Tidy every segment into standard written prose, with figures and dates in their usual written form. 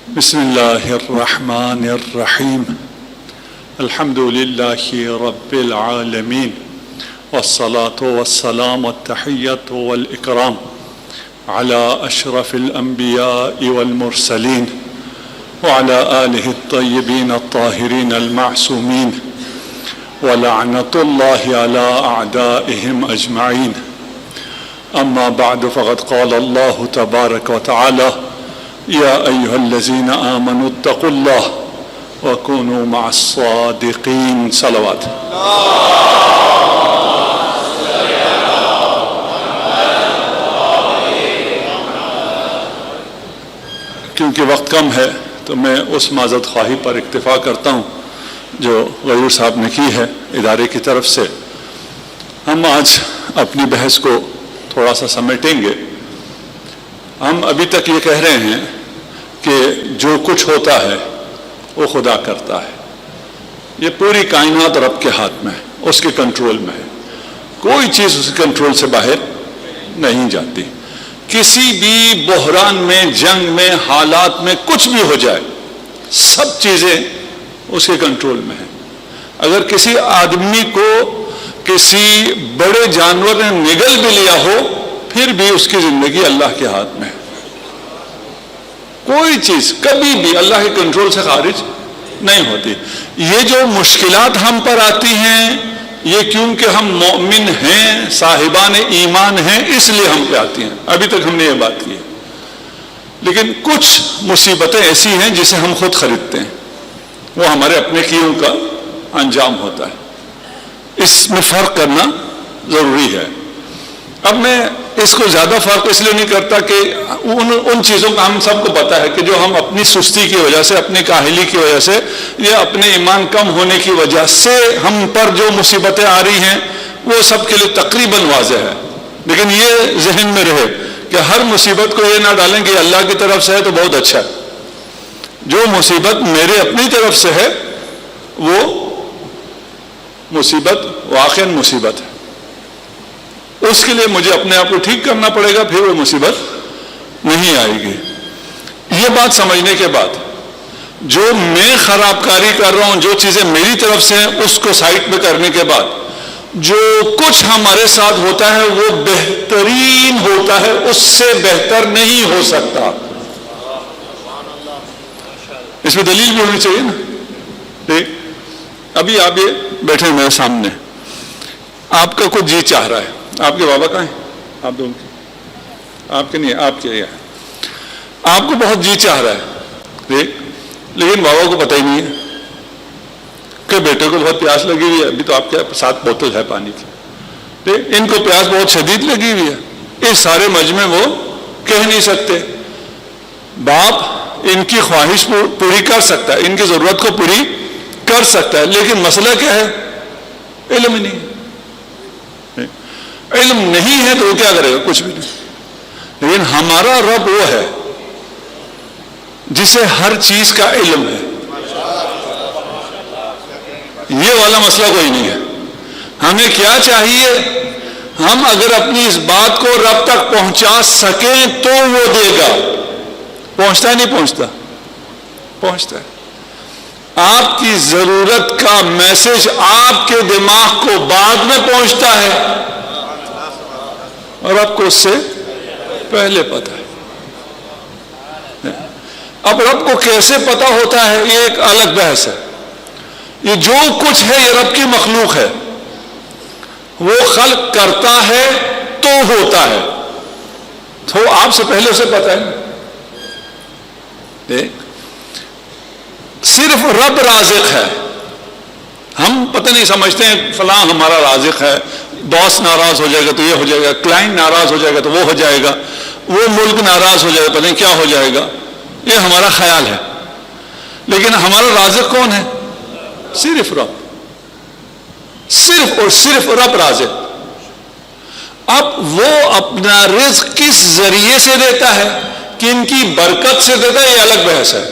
بسم الله الرحمن الرحيم الحمد لله رب العالمين والصلاة والسلام والتحية والإكرام على أشرف الأنبياء والمرسلين وعلى آله الطيبين الطاهرين المعصومين ولعنة الله على أعدائهم أجمعين. أما بعد فقد قال الله تبارك وتعالى يا أيها الذين آمنوا اتقوا الله وكونوا مع الصادقين. صلوات. کیونکہ وقت کم ہے تو میں اس معذرت خواہی پر اکتفا کرتا ہوں جو غیور صاحب نے کی ہے ادارے کی طرف سے. ہم آج اپنی بحث کو تھوڑا سا سمیٹیں گے. ہم ابھی تک یہ کہہ رہے ہیں کہ جو کچھ ہوتا ہے وہ خدا کرتا ہے. یہ پوری کائنات رب کے ہاتھ میں ہے، اس کے کنٹرول میں ہے. کوئی چیز اس کے کنٹرول سے باہر نہیں جاتی. کسی بھی بحران میں، جنگ میں، حالات میں کچھ بھی ہو جائے، سب چیزیں اس کے کنٹرول میں ہیں. اگر کسی آدمی کو کسی بڑے جانور نے نگل بھی لیا ہو پھر بھی اس کی زندگی اللہ کے ہاتھ میں ہے. کوئی چیز کبھی بھی اللہ کے کنٹرول سے خارج نہیں ہوتی. یہ جو مشکلات ہم پر آتی ہیں یہ کیونکہ ہم مومن ہیں، صاحبان ایمان ہیں، اس لیے ہم پہ آتی ہیں. ابھی تک ہم نے یہ بات کی ہے. لیکن کچھ مصیبتیں ایسی ہیں جسے ہم خود خریدتے ہیں، وہ ہمارے اپنے کیوں کا انجام ہوتا ہے. اس میں فرق کرنا ضروری ہے. اب میں اس کو زیادہ فرق اس لیے نہیں کرتا کہ ان چیزوں کا ہم سب کو پتا ہے کہ جو ہم اپنی سستی کی وجہ سے، اپنی کاہلی کی وجہ سے یا اپنے ایمان کم ہونے کی وجہ سے ہم پر جو مصیبتیں آ رہی ہیں وہ سب کے لیے تقریباً واضح ہے. لیکن یہ ذہن میں رہے کہ ہر مصیبت کو یہ نہ ڈالیں کہ اللہ کی طرف سے ہے تو بہت اچھا ہے. جو مصیبت میرے اپنی طرف سے ہے وہ مصیبت واقعاً مصیبت ہے. اس کے لیے مجھے اپنے آپ کو ٹھیک کرنا پڑے گا، پھر وہ مصیبت نہیں آئے گی. یہ بات سمجھنے کے بعد جو میں خراب کاری کر رہا ہوں، جو چیزیں میری طرف سے ہیں اس کو سائٹ پہ کرنے کے بعد جو کچھ ہمارے ساتھ ہوتا ہے وہ بہترین ہوتا ہے، اس سے بہتر نہیں ہو سکتا. اس میں دلیل بھی ہونی چاہیے نا. ٹھیک، ابھی آپ یہ بیٹھے میرے سامنے، آپ کا کچھ جی چاہ رہا ہے. آپ کے بابا کہاں ہیں؟ آپ دونوں کے، آپ کے نہیں، آپ کے یہاں. آپ کو بہت جی چاہ رہا ہے، لیکن بابا کو پتہ ہی نہیں ہے کہ بیٹے کو بہت پیاس لگی ہوئی ہے. ابھی تو آپ کے ساتھ بوتل ہے پانی کی. ان کو پیاس بہت شدید لگی ہوئی ہے. اس سارے مجمع وہ کہہ نہیں سکتے. باپ ان کی خواہش پوری کر سکتا ہے، ان کی ضرورت کو پوری کر سکتا ہے، لیکن مسئلہ کیا ہے؟ علم نہیں. علم نہیں ہے تو وہ کیا کرے گا؟ کچھ بھی نہیں. لیکن ہمارا رب وہ ہے جسے ہر چیز کا علم ہے. یہ والا مسئلہ کوئی نہیں ہے. ہمیں کیا چاہیے؟ ہم اگر اپنی اس بات کو رب تک پہنچا سکیں تو وہ دے گا. پہنچتا ہے نہیں پہنچتا؟ پہنچتا ہے. آپ کی ضرورت کا میسج آپ کے دماغ کو بعد میں پہنچتا ہے اور آپ کو اس سے پہلے پتہ ہے. اب رب کو کیسے پتہ ہوتا ہے یہ ایک الگ بحث ہے. یہ جو کچھ ہے یہ رب کی مخلوق ہے. وہ خلق کرتا ہے تو ہوتا ہے، تو آپ سے پہلے اسے پتہ ہے. صرف رب رازق ہے. ہم پتہ نہیں سمجھتے ہیں فلاں ہمارا رازق ہے، باس ناراض ہو جائے گا تو یہ ہو جائے گا، کلائنٹ ناراض ہو جائے گا تو وہ ہو جائے گا، وہ ملک ناراض ہو جائے گا پتہ نہیں کیا ہو جائے گا. یہ ہمارا خیال ہے. لیکن ہمارا رازق کون ہے؟ صرف رب. صرف اور صرف رب رازق. اب وہ اپنا رزق کس ذریعے سے دیتا ہے، کن کی برکت سے دیتا ہے، یہ الگ بحث ہے.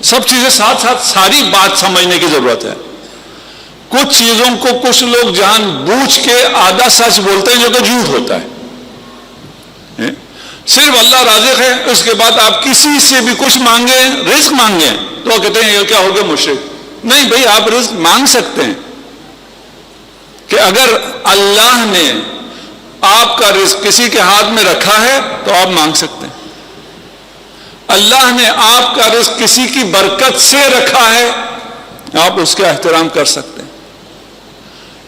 سب چیزیں ساتھ ساتھ ساری بات سمجھنے کی ضرورت ہے. کچھ چیزوں کو کچھ لوگ جان بوجھ کے آدھا سچ بولتے ہیں جو کہ جھوٹ ہوتا ہے. صرف اللہ رازق ہے، اس کے بعد آپ کسی سے بھی کچھ مانگیں، رزق مانگیں، تو وہ کہتے ہیں یہ کیا ہو گیا مشرک؟ نہیں بھائی، آپ رزق مانگ سکتے ہیں کہ اگر اللہ نے آپ کا رزق کسی کے ہاتھ میں رکھا ہے تو آپ مانگ سکتے ہیں. اللہ نے آپ کا رزق کسی کی برکت سے رکھا ہے، آپ اس کا احترام کر سکتے ہیں.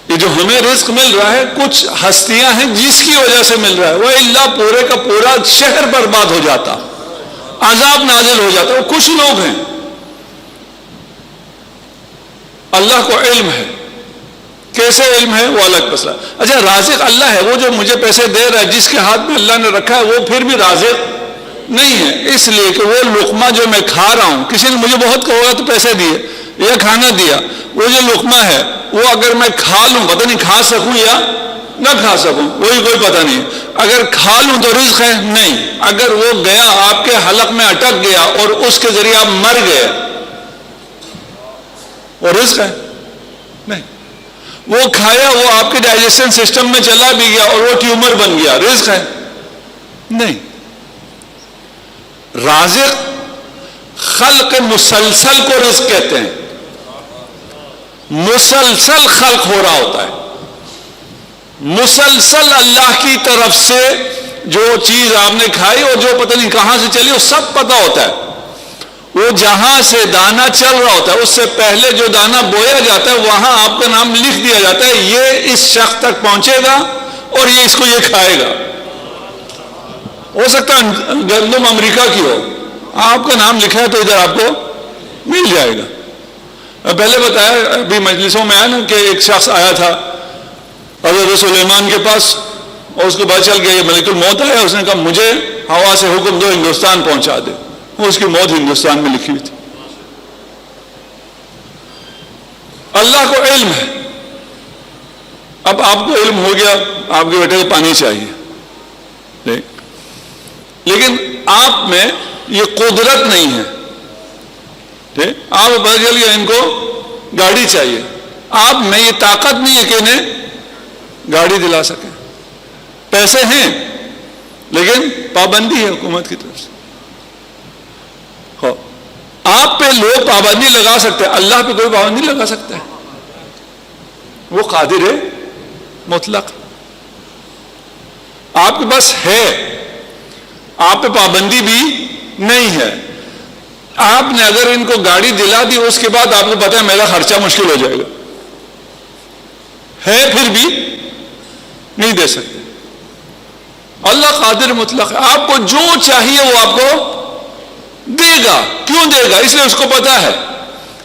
یہ جو ہمیں رزق مل رہا ہے، کچھ ہستیاں ہیں جس کی وجہ سے مل رہا ہے، وہ اللہ پورے کا پورا شہر برباد ہو جاتا، عذاب نازل ہو جاتا. وہ کچھ لوگ ہیں، اللہ کو علم ہے. کیسے علم ہے وہ الگ مسئلہ. اچھا، رازق اللہ ہے، وہ جو مجھے پیسے دے رہا ہے، جس کے ہاتھ میں اللہ نے رکھا ہے، وہ پھر بھی رازق نہیں ہے، اس لیے کہ وہ لقمہ جو میں کھا رہا ہوں، کسی نے مجھے بہت کہا تو پیسے دیے یا کھانا دیا، وہ جو لقمہ ہے وہ اگر میں کھا لوں، پتہ نہیں کھا سکوں یا نہ کھا سکوں، وہی کوئی پتہ نہیں. اگر کھا لوں تو رزق ہے؟ نہیں. اگر وہ گیا آپ کے حلق میں اٹک گیا اور اس کے ذریعے آپ مر گئے، وہ رزق ہے؟ نہیں. وہ کھایا، وہ آپ کے ڈائجیشن سسٹم میں چلا بھی گیا اور وہ ٹیومر بن گیا، رزق ہے؟ نہیں. رازق خلق مسلسل کو رزق کہتے ہیں. مسلسل خلق ہو رہا ہوتا ہے، مسلسل اللہ کی طرف سے جو چیز آپ نے کھائی اور جو پتہ نہیں کہاں سے چلی، وہ سب پتہ ہوتا ہے. وہ جہاں سے دانا چل رہا ہوتا ہے، اس سے پہلے جو دانا بویا جاتا ہے وہاں آپ کا نام لکھ دیا جاتا ہے، یہ اس شخص تک پہنچے گا اور یہ اس کو یہ کھائے گا. ہو سکتا ہے گندم امریکہ کی ہو، آپ کا نام لکھا ہے تو ادھر آپ کو مل جائے گا. پہلے بتایا ابھی مجلسوں میں آیا نا کہ ایک شخص آیا تھا حضرت سلیمان کے پاس، اور اس کے بعد چل گیا، یہ ملک الموت آیا، اس نے کہا مجھے ہوا سے حکم دو ہندوستان پہنچا دے. اس کی موت ہندوستان میں لکھی ہوئی تھی. اللہ کو علم ہے. اب آپ کو علم ہو گیا آپ کے بیٹے کو پانی چاہیے، لیکن آپ میں یہ قدرت نہیں ہے. آپ پتہ چل گیا ان کو گاڑی چاہیے، آپ میں یہ طاقت نہیں ہے کہ انہیں گاڑی دلا سکیں. پیسے ہیں لیکن پابندی ہے حکومت کی طرف سے. آپ پہ لوگ پابندی لگا سکتے ہیں، اللہ پہ کوئی پابندی لگا سکتا ہے؟ وہ قادر ہے مطلق. آپ کے پاس ہے، آپ پہ پابندی بھی نہیں ہے. آپ نے اگر ان کو گاڑی دلا دی، اس کے بعد آپ کو پتا ہے میرا خرچہ مشکل ہو جائے گا، ہے پھر بھی نہیں دے سکتے. اللہ قادر مطلق ہے، آپ کو جو چاہیے وہ آپ کو دے گا. کیوں دے گا؟ اس لیے اس کو پتا ہے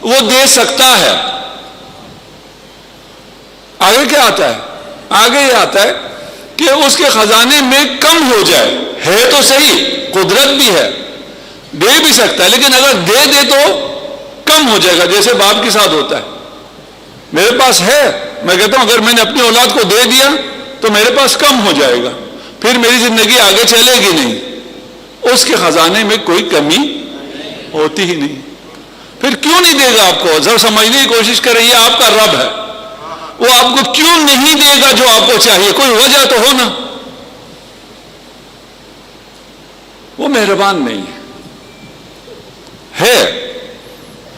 وہ دے سکتا ہے. آگے کیا آتا ہے؟ آگے یہ آتا ہے کہ اس کے خزانے میں کم ہو جائے. ہے تو صحیح، قدرت بھی ہے، دے بھی سکتا ہے، لیکن اگر دے دے تو کم ہو جائے گا. جیسے باپ کے ساتھ ہوتا ہے، میرے پاس ہے، میں کہتا ہوں اگر میں نے اپنی اولاد کو دے دیا تو میرے پاس کم ہو جائے گا، پھر میری زندگی آگے چلے گی نہیں. اس کے خزانے میں کوئی کمی ہوتی ہی نہیں. پھر کیوں نہیں دے گا آپ کو؟ ذرا سمجھنے کی کوشش کریں، یہ آپ کا رب ہے، وہ آپ کو کیوں نہیں دے گا جو آپ کو چاہیے؟ کوئی وجہ تو ہو نا. وہ مہربان نہیں ہے.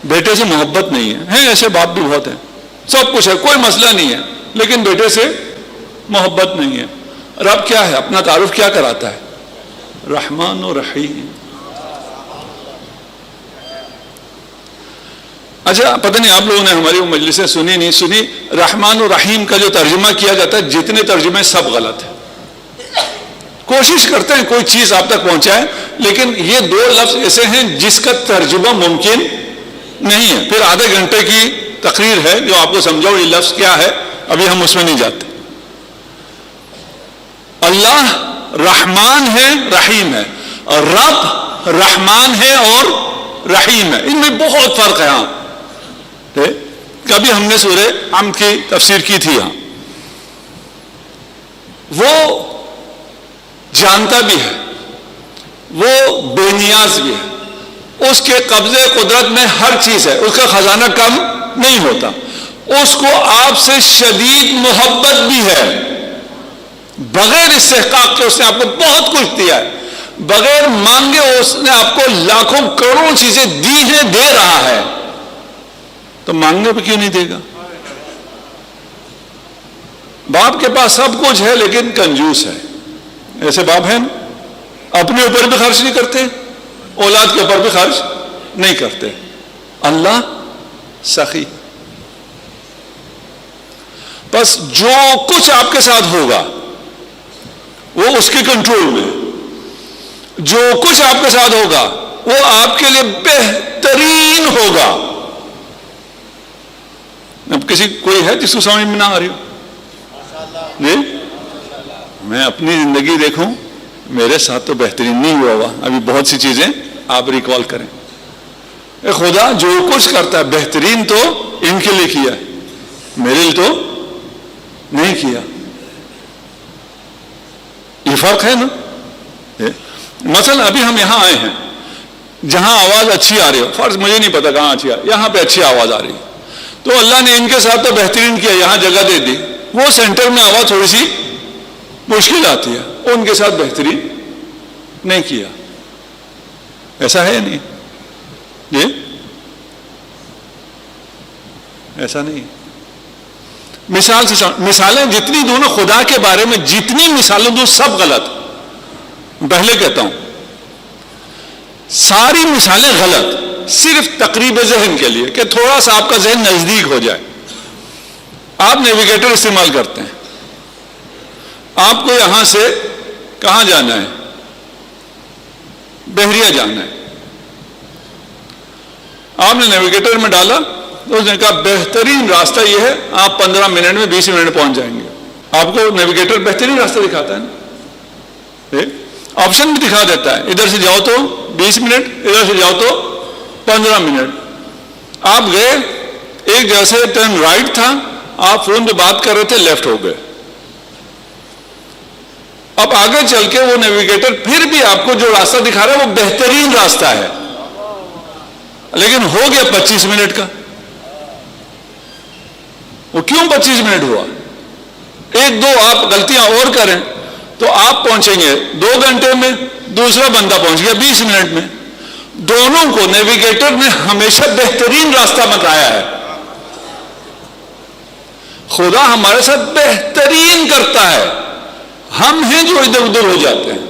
بیٹے سے محبت نہیں ہے. ایسے باپ بھی بہت ہیں، سب کچھ ہے، کوئی مسئلہ نہیں ہے، لیکن بیٹے سے محبت نہیں ہے. رب کیا ہے؟ اپنا تعارف کیا کراتا ہے؟ رحمان و رحیم. اچھا پتہ نہیں آپ لوگوں نے ہماری وہ مجلسیں سنی نہیں سنی، رحمان و رحیم کا جو ترجمہ کیا جاتا ہے، جتنے ترجمے سب غلط ہیں. کوشش کرتے ہیں کوئی چیز آپ تک پہنچائے، لیکن یہ دو لفظ ایسے ہیں جس کا ترجمہ ممکن نہیں ہے. پھر آدھے گھنٹے کی تقریر ہے جو آپ کو سمجھاؤ یہ لفظ کیا ہے، ابھی ہم اس میں نہیں جاتے. اللہ رحمان ہے، رحیم ہے، اور رب رحمان ہے اور رحیم ہے. ان میں بہت فرق ہے. ہاں کبھی ہم نے سورہ حمد کی تفسیر کی تھی. ہاں وہ جانتا بھی ہے، وہ بے نیاز بھی ہے، اس کے قبضے قدرت میں ہر چیز ہے، اس کا خزانہ کم نہیں ہوتا. اس کو آپ سے شدید محبت بھی ہے، بغیر استحقاق کے اس نے آپ کو بہت کچھ دیا ہے. بغیر مانگے اس نے آپ کو لاکھوں کروڑوں چیزیں دی ہیں، دے رہا ہے، تو مانگنے پہ کیوں نہیں دے گا؟ باپ کے پاس سب کچھ ہے لیکن کنجوس ہے، ایسے باپ ہیں نا، اپنے اوپر بھی خرچ نہیں کرتے، اولاد کے اوپر بھی خرچ نہیں کرتے۔ اللہ سخی۔ بس جو کچھ آپ کے ساتھ ہوگا وہ اس کے کنٹرول میں، جو کچھ آپ کے ساتھ ہوگا وہ آپ کے لیے بہترین ہوگا۔ اب کوئی ہے جس کو سمجھ میں نہ آ رہی ہو؟ جی میں اپنی زندگی دیکھوں، میرے ساتھ تو بہترین نہیں ہوا ہوا، ابھی بہت سی چیزیں آپ ریکال کریں۔ خدا جو کچھ کرتا ہے بہترین تو ان کے لیے کیا ہے، میرے لیے تو نہیں کیا۔ یہ فرق ہے نا۔ مثلا ابھی ہم یہاں آئے ہیں، جہاں آواز اچھی آ رہی ہو، فرض مجھے نہیں پتا کہاں اچھی آ رہی، یہاں پہ اچھی آواز آ رہی ہے، تو اللہ نے ان کے ساتھ تو بہترین کیا، یہاں جگہ دے دی۔ وہ سینٹر میں آواز تھوڑی سی مشکل آتی ہے، ان کے ساتھ بہترین نہیں کیا۔ ایسا ہے نہیں؟ یہ ایسا نہیں۔ مثالیں جتنی دوں نا خدا کے بارے میں، جتنی مثالیں دوں سب غلط۔ پہلے کہتا ہوں ساری مثالیں غلط، صرف تقریب ذہن کے لیے کہ تھوڑا سا آپ کا ذہن نزدیک ہو جائے۔ آپ نیویگیٹر استعمال کرتے ہیں، آپ کو یہاں سے کہاں جانا ہے؟ بحریہ جانا ہے۔ آپ نے نیویگیٹر میں ڈالا تو اس نے کہا بہترین راستہ یہ ہے، آپ 15 منٹ میں 20 منٹ پہنچ جائیں گے۔ آپ کو نیویگیٹر بہترین راستہ دکھاتا ہے نا، آپشن بھی دکھا دیتا ہے، ادھر سے جاؤ تو 20 منٹ، ادھر سے جاؤ تو 15 منٹ۔ آپ گئے، ایک جگہ سے ٹرن رائٹ تھا، آپ فون پہ بات کر رہے تھے، لیفٹ ہو گئے۔ اب آگے چل کے وہ نیویگیٹر پھر بھی آپ کو جو راستہ دکھا رہا ہے وہ بہترین راستہ ہے، لیکن ہو گیا 25 منٹ کا۔ وہ کیوں 25 منٹ ہوا؟ ایک دو آپ غلطیاں اور کریں تو آپ پہنچیں گے 2 گھنٹے میں، دوسرا بندہ پہنچ گیا 20 منٹ میں۔ دونوں کو نیویگیٹر نے ہمیشہ بہترین راستہ بتایا ہے۔ خدا ہمارے ساتھ بہترین کرتا ہے، ہم ہیں جو ادھر ادھر ہو جاتے ہیں۔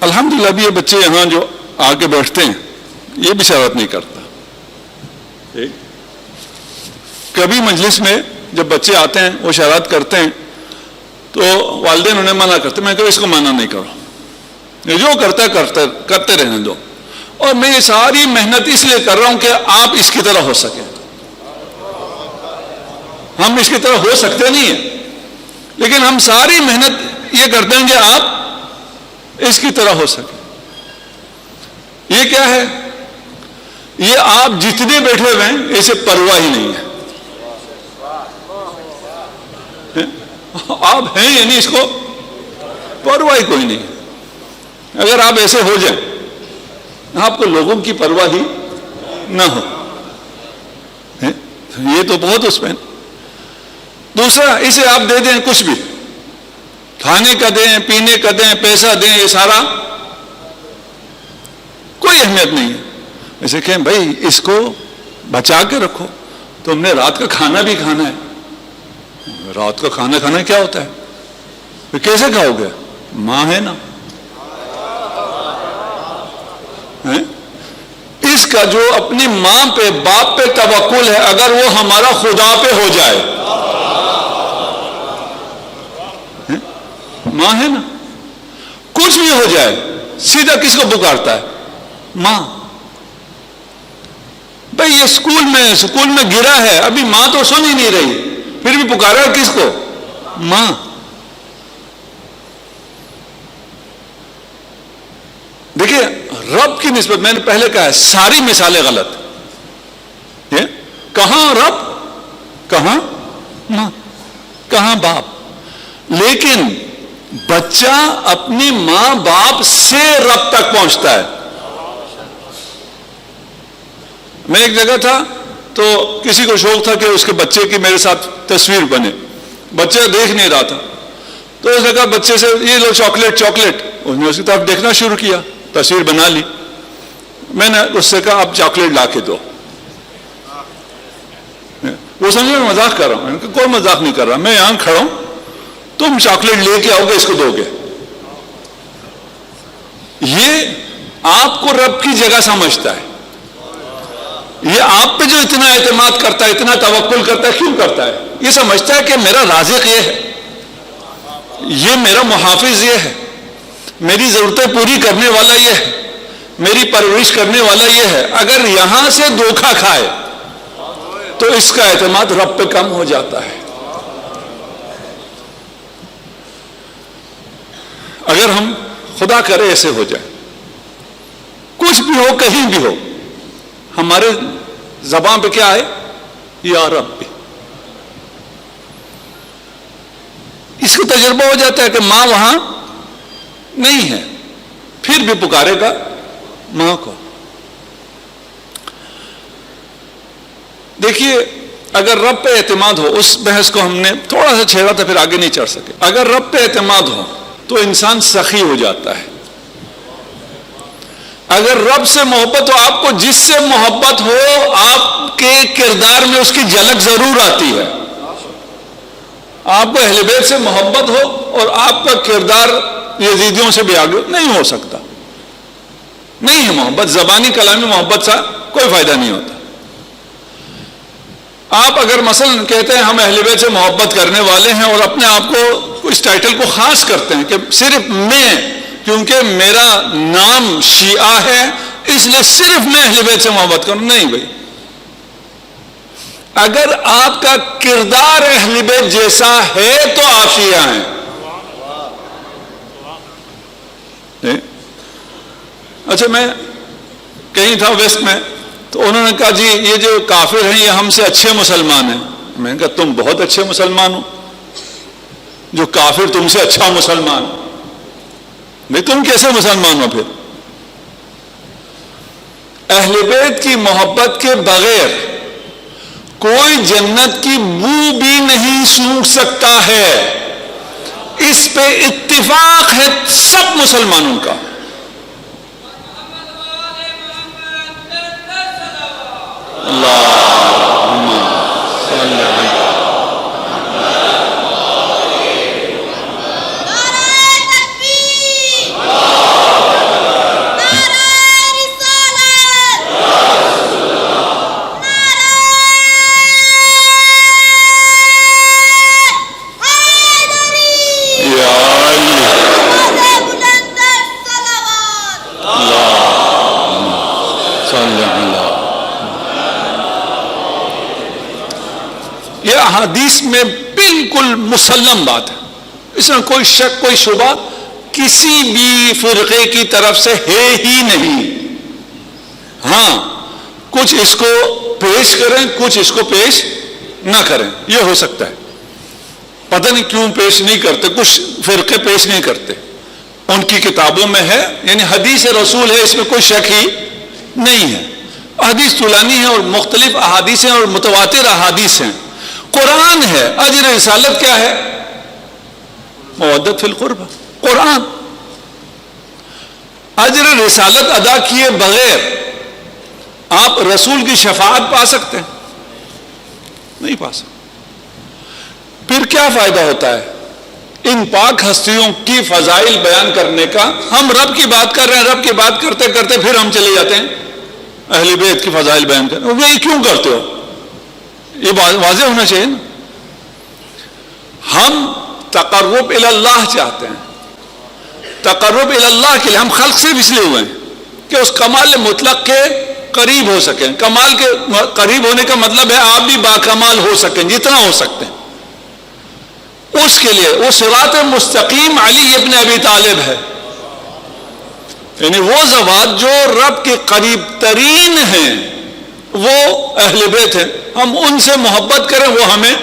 الحمدللہ بھی یہ بچے یہاں جو آ کے بیٹھتے ہیں یہ بھی شرارت نہیں کرتا۔ کبھی مجلس میں جب بچے آتے ہیں وہ شرارت کرتے ہیں تو والدین انہیں منع کرتے، میں کہوں اس کو منع نہیں کرو، یہ جو کرتا ہے کرتے رہنے دو، اور میں یہ ساری محنت اس لیے کر رہا ہوں کہ آپ اس کی طرح ہو سکیں۔ ہم اس کی طرح ہو سکتے نہیں ہیں، لیکن ہم ساری محنت یہ کرتے ہیں کہ آپ اس کی طرح ہو سکیں۔ یہ کیا ہے؟ یہ آپ جتنے بیٹھے ہوئے ہیں اسے پرواہ ہی نہیں ہے، آپ ہیں یعنی اس کو پرواہ ہی کوئی نہیں۔ اگر آپ ایسے ہو جائیں آپ کو لوگوں کی پرواہ ہی نہ ہو، یہ تو بہت اس میں۔ دوسرا، اسے آپ دے دیں کچھ بھی، کھانے کا دیں، پینے کا دیں، پیسہ دیں، یہ سارا کوئی اہمیت نہیں ہے۔ ایسے کہیں بھائی اس کو بچا کے رکھو، تم نے رات کا کھانا بھی کھانا ہے۔ رات کا کھانا کھانا کیا ہوتا ہے؟ پھر کیسے کھاؤ گے؟ ماں ہے نا، اس کا جو اپنی ماں پہ باپ پہ توکل ہے، اگر وہ ہمارا خدا پہ ہو جائے، ماں ہے نا، کچھ بھی ہو جائے سیدھا کس کو پکارتا ہے؟ ماں۔ بھائی یہ سکول میں گرا ہے، ابھی ماں تو سن ہی نہیں رہی، پھر بھی پکارا کس کو؟ ماں۔ دیکھیے رب کی نسبت میں نے پہلے کہا ہے ساری مثالیں غلط۔ کہاں رب کہاں ماں، کہاں باپ. لیکن بچہ اپنی ماں باپ سے رب تک پہنچتا ہے. میں ایک جگہ تھا تو کسی کو شوق تھا کہ اس کے بچے کی میرے ساتھ تصویر بنے. بچہ دیکھ نہیں رہا تھا تو اس نے کہا بچے سے یہ لو چاکلیٹ چاکلیٹ. اس نے اس کی طرف دیکھنا شروع کیا, تصویر بنا لی. میں نے اس سے کہا اب چاکلیٹ لا کے دو. وہ سمجھے میں مذاق کر رہا ہوں. کوئی مذاق نہیں کر رہا, میں یہاں کھڑا ہوں, تم چاکلیٹ لے کے آؤ گے, اس کو دو گے. یہ آپ کو رب کی جگہ سمجھتا ہے. یہ آپ پہ جو اتنا اعتماد کرتا ہے, اتنا توکل کرتا ہے, کیوں کرتا ہے؟ یہ سمجھتا ہے کہ میرا رازق یہ ہے, یہ میرا محافظ یہ ہے, میری ضرورتیں پوری کرنے والا یہ ہے, میری پرورش کرنے والا یہ ہے. اگر یہاں سے دھوکہ کھائے تو اس کا اعتماد رب پہ کم ہو جاتا ہے. اگر ہم خدا کرے ایسے ہو جائے, کچھ بھی ہو کہیں بھی ہو, ہمارے زبان پہ کیا ہے؟ یا رب. اس کو تجربہ ہو جاتا ہے کہ ماں وہاں نہیں ہے, پھر بھی پکارے گا ماں کو. دیکھیے اگر رب پہ اعتماد ہو, اس بحث کو ہم نے تھوڑا سا چھیڑا تھا, پھر آگے نہیں چڑھ سکے. اگر رب پہ اعتماد ہو تو انسان سخی ہو جاتا ہے. اگر رب سے محبت ہو, آپ کو جس سے محبت ہو آپ کے کردار میں اس کی جھلک ضرور آتی ہے. آپ کو اہل بیت سے محبت ہو اور آپ کا کردار یزیدیوں سے بھی آگے نہیں ہو سکتا. نہیں ہے محبت, زبانی کلامی محبت سے کوئی فائدہ نہیں ہوتا. آپ اگر مثلا کہتے ہیں ہم اہل بیت سے محبت کرنے والے ہیں اور اپنے آپ کو اس ٹائٹل کو خاص کرتے ہیں کہ صرف میں, کیونکہ میرا نام شیعہ ہے اس لیے صرف میں اہل بیت سے محبت کروں, نہیں بھائی. اگر آپ کا کردار اہل بیت جیسا ہے تو آپ شیعہ ہیں. اچھا میں کہیں تھا ویسٹ میں, تو انہوں نے کہا جی یہ جو کافر ہیں یہ ہم سے اچھے مسلمان ہیں. میں نے کہا تم بہت اچھے مسلمان ہو, جو کافر تم سے اچھا مسلمان. نہیں تم کیسے مسلمان ہو پھر؟ اہل بیت کی محبت کے بغیر کوئی جنت کی بو بھی نہیں سونگھ سکتا ہے. اس پہ اتفاق ہے سب مسلمانوں کا. یہ احادیث میں بالکل مسلم بات ہے, اس میں کوئی شک کوئی شبہ کسی بھی فرقے کی طرف سے ہے ہی نہیں. ہاں کچھ اس کو پیش کریں, کچھ اس کو پیش نہ کریں, یہ ہو سکتا ہے. پتہ نہیں کیوں پیش نہیں کرتے, کچھ فرقے پیش نہیں کرتے, ان کی کتابوں میں ہے, یعنی حدیث رسول ہے, اس میں کوئی شک ہی نہیں ہے. حدیث طولانی ہے اور مختلف احادیث ہیں اور متواتر احادیث ہیں. قرآن ہے, اجر رسالت کیا ہے؟ مودت فی القربہ. قرآن اجر رسالت ادا کیے بغیر آپ رسول کی شفاعت پا سکتے ہیں؟ نہیں پا سکتے. پھر کیا فائدہ ہوتا ہے ان پاک ہستیوں کی فضائل بیان کرنے کا؟ ہم رب کی بات کر رہے ہیں, رب کی بات کرتے کرتے پھر ہم چلے جاتے ہیں اہل بیت کی فضائل بیان کر رہے ہیں. یہ کیوں کرتے ہو؟ یہ واضح ہونا چاہیے نا. ہم تقرب الی اللہ چاہتے ہیں. تقرب الی اللہ کے لیے ہم خلق سے اس لیے ہوئے ہیں کہ اس کمال مطلق کے قریب ہو سکیں. کمال کے قریب ہونے کا مطلب ہے آپ بھی باکمال ہو سکیں جتنا ہو سکتے ہیں. اس کے لیے وہ صراط مستقیم علی ابن ابی طالب ہے, یعنی وہ ذوات جو رب کے قریب ترین ہیں, وہ اہل بیت ہیں، ہم ان سے محبت کریں، وہ ہمیں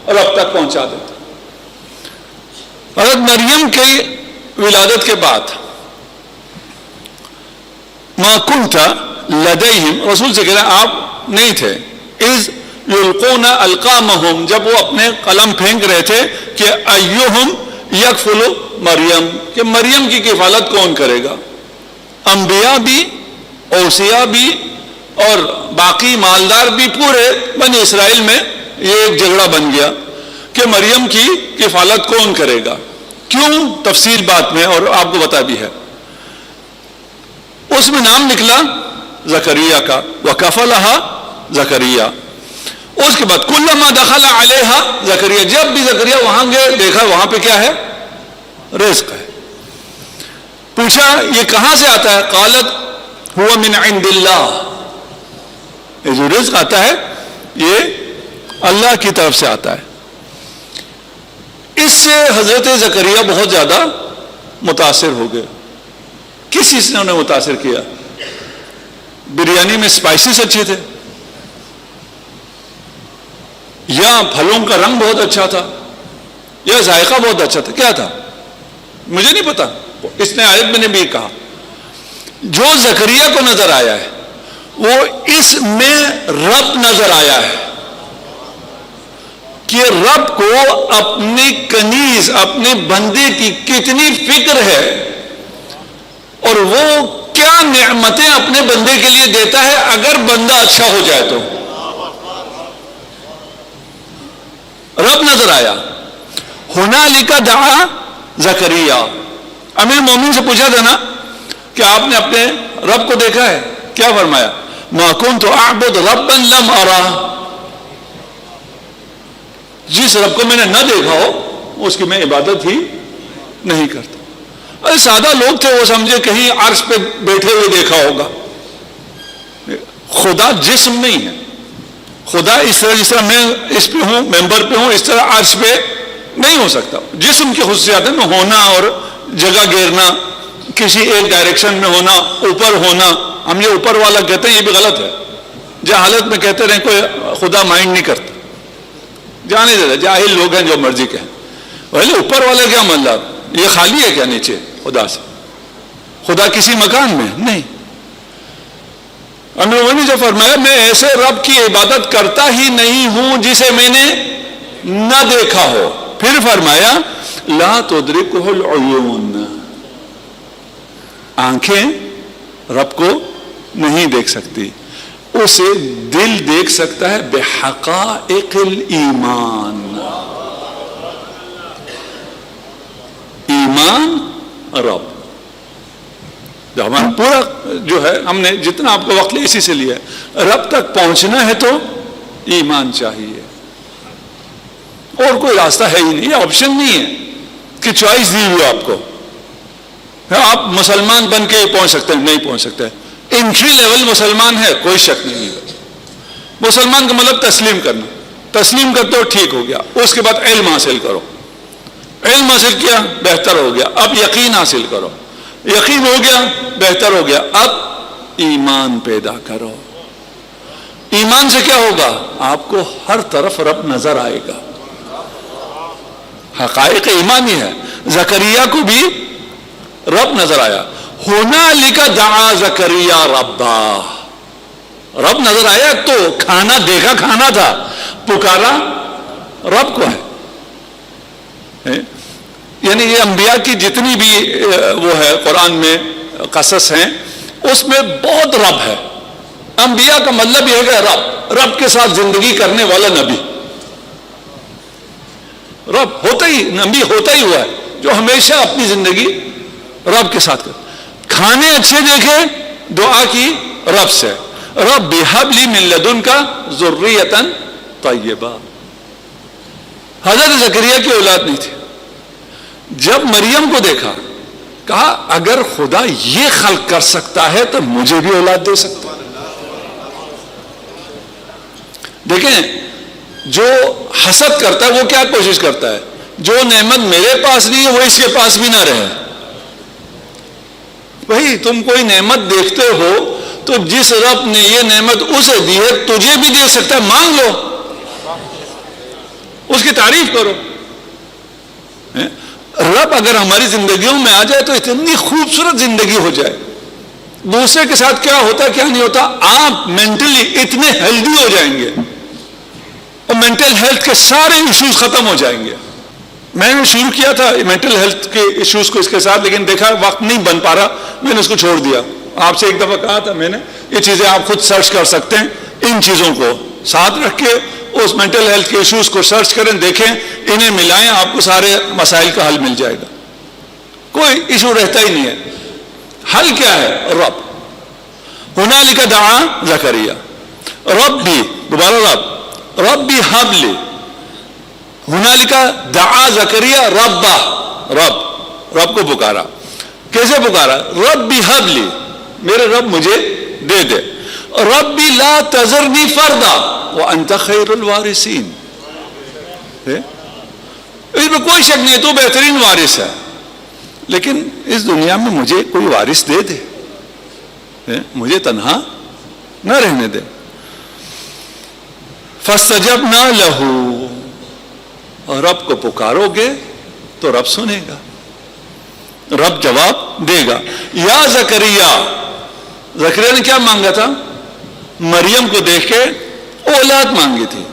رب تک پہنچا دیتے۔ حضرت مریم کی ولادت کے بعد ما کنت لدیہم، رسول سے کہہ رہے ہیں آپ نہیں تھے، اذ یلقون القامہم، جب وہ اپنے قلم پھینک رہے تھے کہ ایہم یکفل مریم، کہ مریم کی کفالت کون کرے گا۔ انبیاء بھی، اوصیاء بھی اور باقی مالدار بھی، پورے بنی اسرائیل میں یہ ایک جھگڑا بن گیا کہ مریم کی کفالت کون کرے گا۔ کیوں؟ تفصیل بات میں، اور آپ کو پتہ بھی ہے۔ اس میں نام نکلا زکریا کا، وکفلھا زکریا۔ اس کے بعد کلما دخل علیہا زکریا، جب بھی زکریا وہاں گئے دیکھا وہاں پہ کیا ہے؟ رزق ہے۔ پوچھا یہ کہاں سے آتا ہے؟ قالت هو من عند اللہ، یہ جو رزق آتا ہے یہ اللہ کی طرف سے آتا ہے۔ اس سے حضرت زکریا بہت زیادہ متاثر ہو گئے۔ کس چیز نے انہیں متاثر کیا؟ بریانی میں اسپائسز اچھے تھے، یا پھلوں کا رنگ بہت اچھا تھا، یا ذائقہ بہت اچھا تھا، کیا تھا؟ مجھے نہیں پتا۔ اس نے آیت میں نے بھی کہا جو زکریا کو نظر آیا ہے وہ اس میں رب نظر آیا ہے، کہ رب کو اپنی کنیز، اپنے بندے کی کتنی فکر ہے، اور وہ کیا نعمتیں اپنے بندے کے لیے دیتا ہے اگر بندہ اچھا ہو جائے تو۔ رب نظر آیا۔ ہنالک دعا زکریا، امیر مومن سے پوچھا تھا نا کہ آپ نے اپنے رب کو دیکھا ہے؟ کیا فرمایا؟ ما کنت اعبد ربا لم ارا، جس رب کو میں نے نہ دیکھا ہو اس کی میں عبادت ہی نہیں کرتا۔ ارے سادہ لوگ تھے، وہ سمجھے کہیں عرش پہ بیٹھے ہوئے دیکھا ہوگا۔ خدا جسم نہیں ہے، خدا اس طرح جس طرح میں اس پہ ہوں، ممبر پہ ہوں، اس طرح عرش پہ نہیں ہو سکتا۔ جسم کی خصوصیات میں ہونا اور جگہ گھیرنا، کسی ایک ڈائریکشن میں ہونا، اوپر ہونا۔ ہم یہ اوپر والا کہتے ہیں، یہ بھی غلط ہے۔ جہالت میں کہتے رہیں کوئی خدا مائنڈ نہیں کرتا، جانے دیتا، جاہل لوگ ہیں جو مرضی کہیں۔ پہلے اوپر والا کیا مطلب؟ یہ خالی ہے کیا نیچے خدا سے؟ خدا کسی مکان میں نہیں۔ ہم لوگوں نے جو فرمایا میں ایسے رب کی عبادت کرتا ہی نہیں ہوں جسے میں نے نہ دیکھا ہو۔ پھر فرمایا لا تدرکہ العیون، آنکھیں رب کو نہیں دیکھ سکتی، اسے دل دیکھ سکتا ہے بحقائق الایمان۔ ایمان رب، جو ہمارا پورا جو ہے، ہم نے جتنا آپ کو وقت لیا اسی سے لیا ہے۔ رب تک پہنچنا ہے تو ایمان چاہیے، اور کوئی راستہ ہے ہی نہیں، یہ آپشن نہیں ہے کہ چوائس دی ہوئی آپ کو آپ مسلمان بن کے پہنچ سکتے ہیں، نہیں پہنچ سکتے۔ انٹری لیول مسلمان ہے، کوئی شک نہیں ہے۔ مسلمان کا مطلب تسلیم کرنا، تسلیم کر تو ٹھیک ہو گیا، اس کے بعد علم حاصل کرو، علم حاصل کیا بہتر ہو گیا، اب یقین حاصل کرو، یقین ہو گیا بہتر ہو گیا، اب ایمان پیدا کرو۔ ایمان سے کیا ہوگا؟ آپ کو ہر طرف رب نظر آئے گا۔ حقائق ایمانی ہے۔ زکریا کو بھی رب نظر آیا۔ ہنالک دعا زکریا ربا، رب نظر آیا تو کھانا دیکھا، کھانا تھا، پکارا رب کو ہے۔ یعنی یہ انبیاء کی جتنی بھی وہ ہے قرآن میں قصص ہیں، اس میں بہت رب ہے۔ انبیاء کا مطلب یہ ہے کہ رب کے ساتھ زندگی کرنے والا نبی، رب ہوتا ہی، نبی ہوتا ہی ہوا ہے جو ہمیشہ اپنی زندگی رب کے ساتھ کرتا۔ کھانے اچھے دیکھے، دعا کی رب سے، رب ہب لی من لدنک ذریۃ طیبہ۔ حضرت زکریا کی اولاد نہیں تھی، جب مریم کو دیکھا کہا اگر خدا یہ خلق کر سکتا ہے تو مجھے بھی اولاد دے سکتا ہے۔ دیکھیں جو حسد کرتا ہے وہ کیا کوشش کرتا ہے؟ جو نعمت میرے پاس نہیں ہے وہ اس کے پاس بھی نہ رہے۔ بھائی تم کوئی نعمت دیکھتے ہو تو جس رب نے یہ نعمت اسے دی ہے تجھے بھی دے سکتا ہے، مانگ لو، اس کی تعریف کرو۔ رب اگر ہماری زندگیوں میں آ جائے تو اتنی خوبصورت زندگی ہو جائے۔ دوسرے کے ساتھ کیا ہوتا کیا نہیں ہوتا، آپ مینٹلی اتنے ہیلدی ہو جائیں گے اور مینٹل ہیلتھ کے سارے ایشوز ختم ہو جائیں گے۔ میں نے شروع کیا تھا مینٹل ہیلتھ کے ایشوز کو اس کے ساتھ، لیکن دیکھا وقت نہیں بن پا رہا، میں نے اس کو چھوڑ دیا۔ آپ سے ایک دفعہ کہا تھا میں نے، یہ چیزیں آپ خود سرچ کر سکتے ہیں، ان چیزوں کو ساتھ رکھ کے اس مینٹل ہیلتھ کے ایشوز کو سرچ کریں، دیکھیں، انہیں ملائیں، آپ کو سارے مسائل کا حل مل جائے گا، کوئی ایشو رہتا ہی نہیں ہے۔ حل کیا ہے؟ رب۔ ہنالک دعا زکریا، رب بھی، دوبارہ رب بھی حب لی، ہنالک دعا زکریا ربہ، رب کو پکارا۔ کیسے پکارا؟ رب بھی حب لی، میرے رب مجھے دے دے، رب بھی لا تذرنی فردا وانت خیر الوارثین۔ اس میں کوئی شک نہیں، تو بہترین وارث ہے، لیکن اس دنیا میں مجھے کوئی وارث دے دے، مجھے تنہا نہ رہنے دے۔ فاستجبنا لہ، رب کو پکارو گے تو رب سنے گا، رب جواب دے گا۔ یا زکریا، زکریا نے کیا مانگا تھا؟ مریم کو دیکھ کے اولاد مانگی تھی۔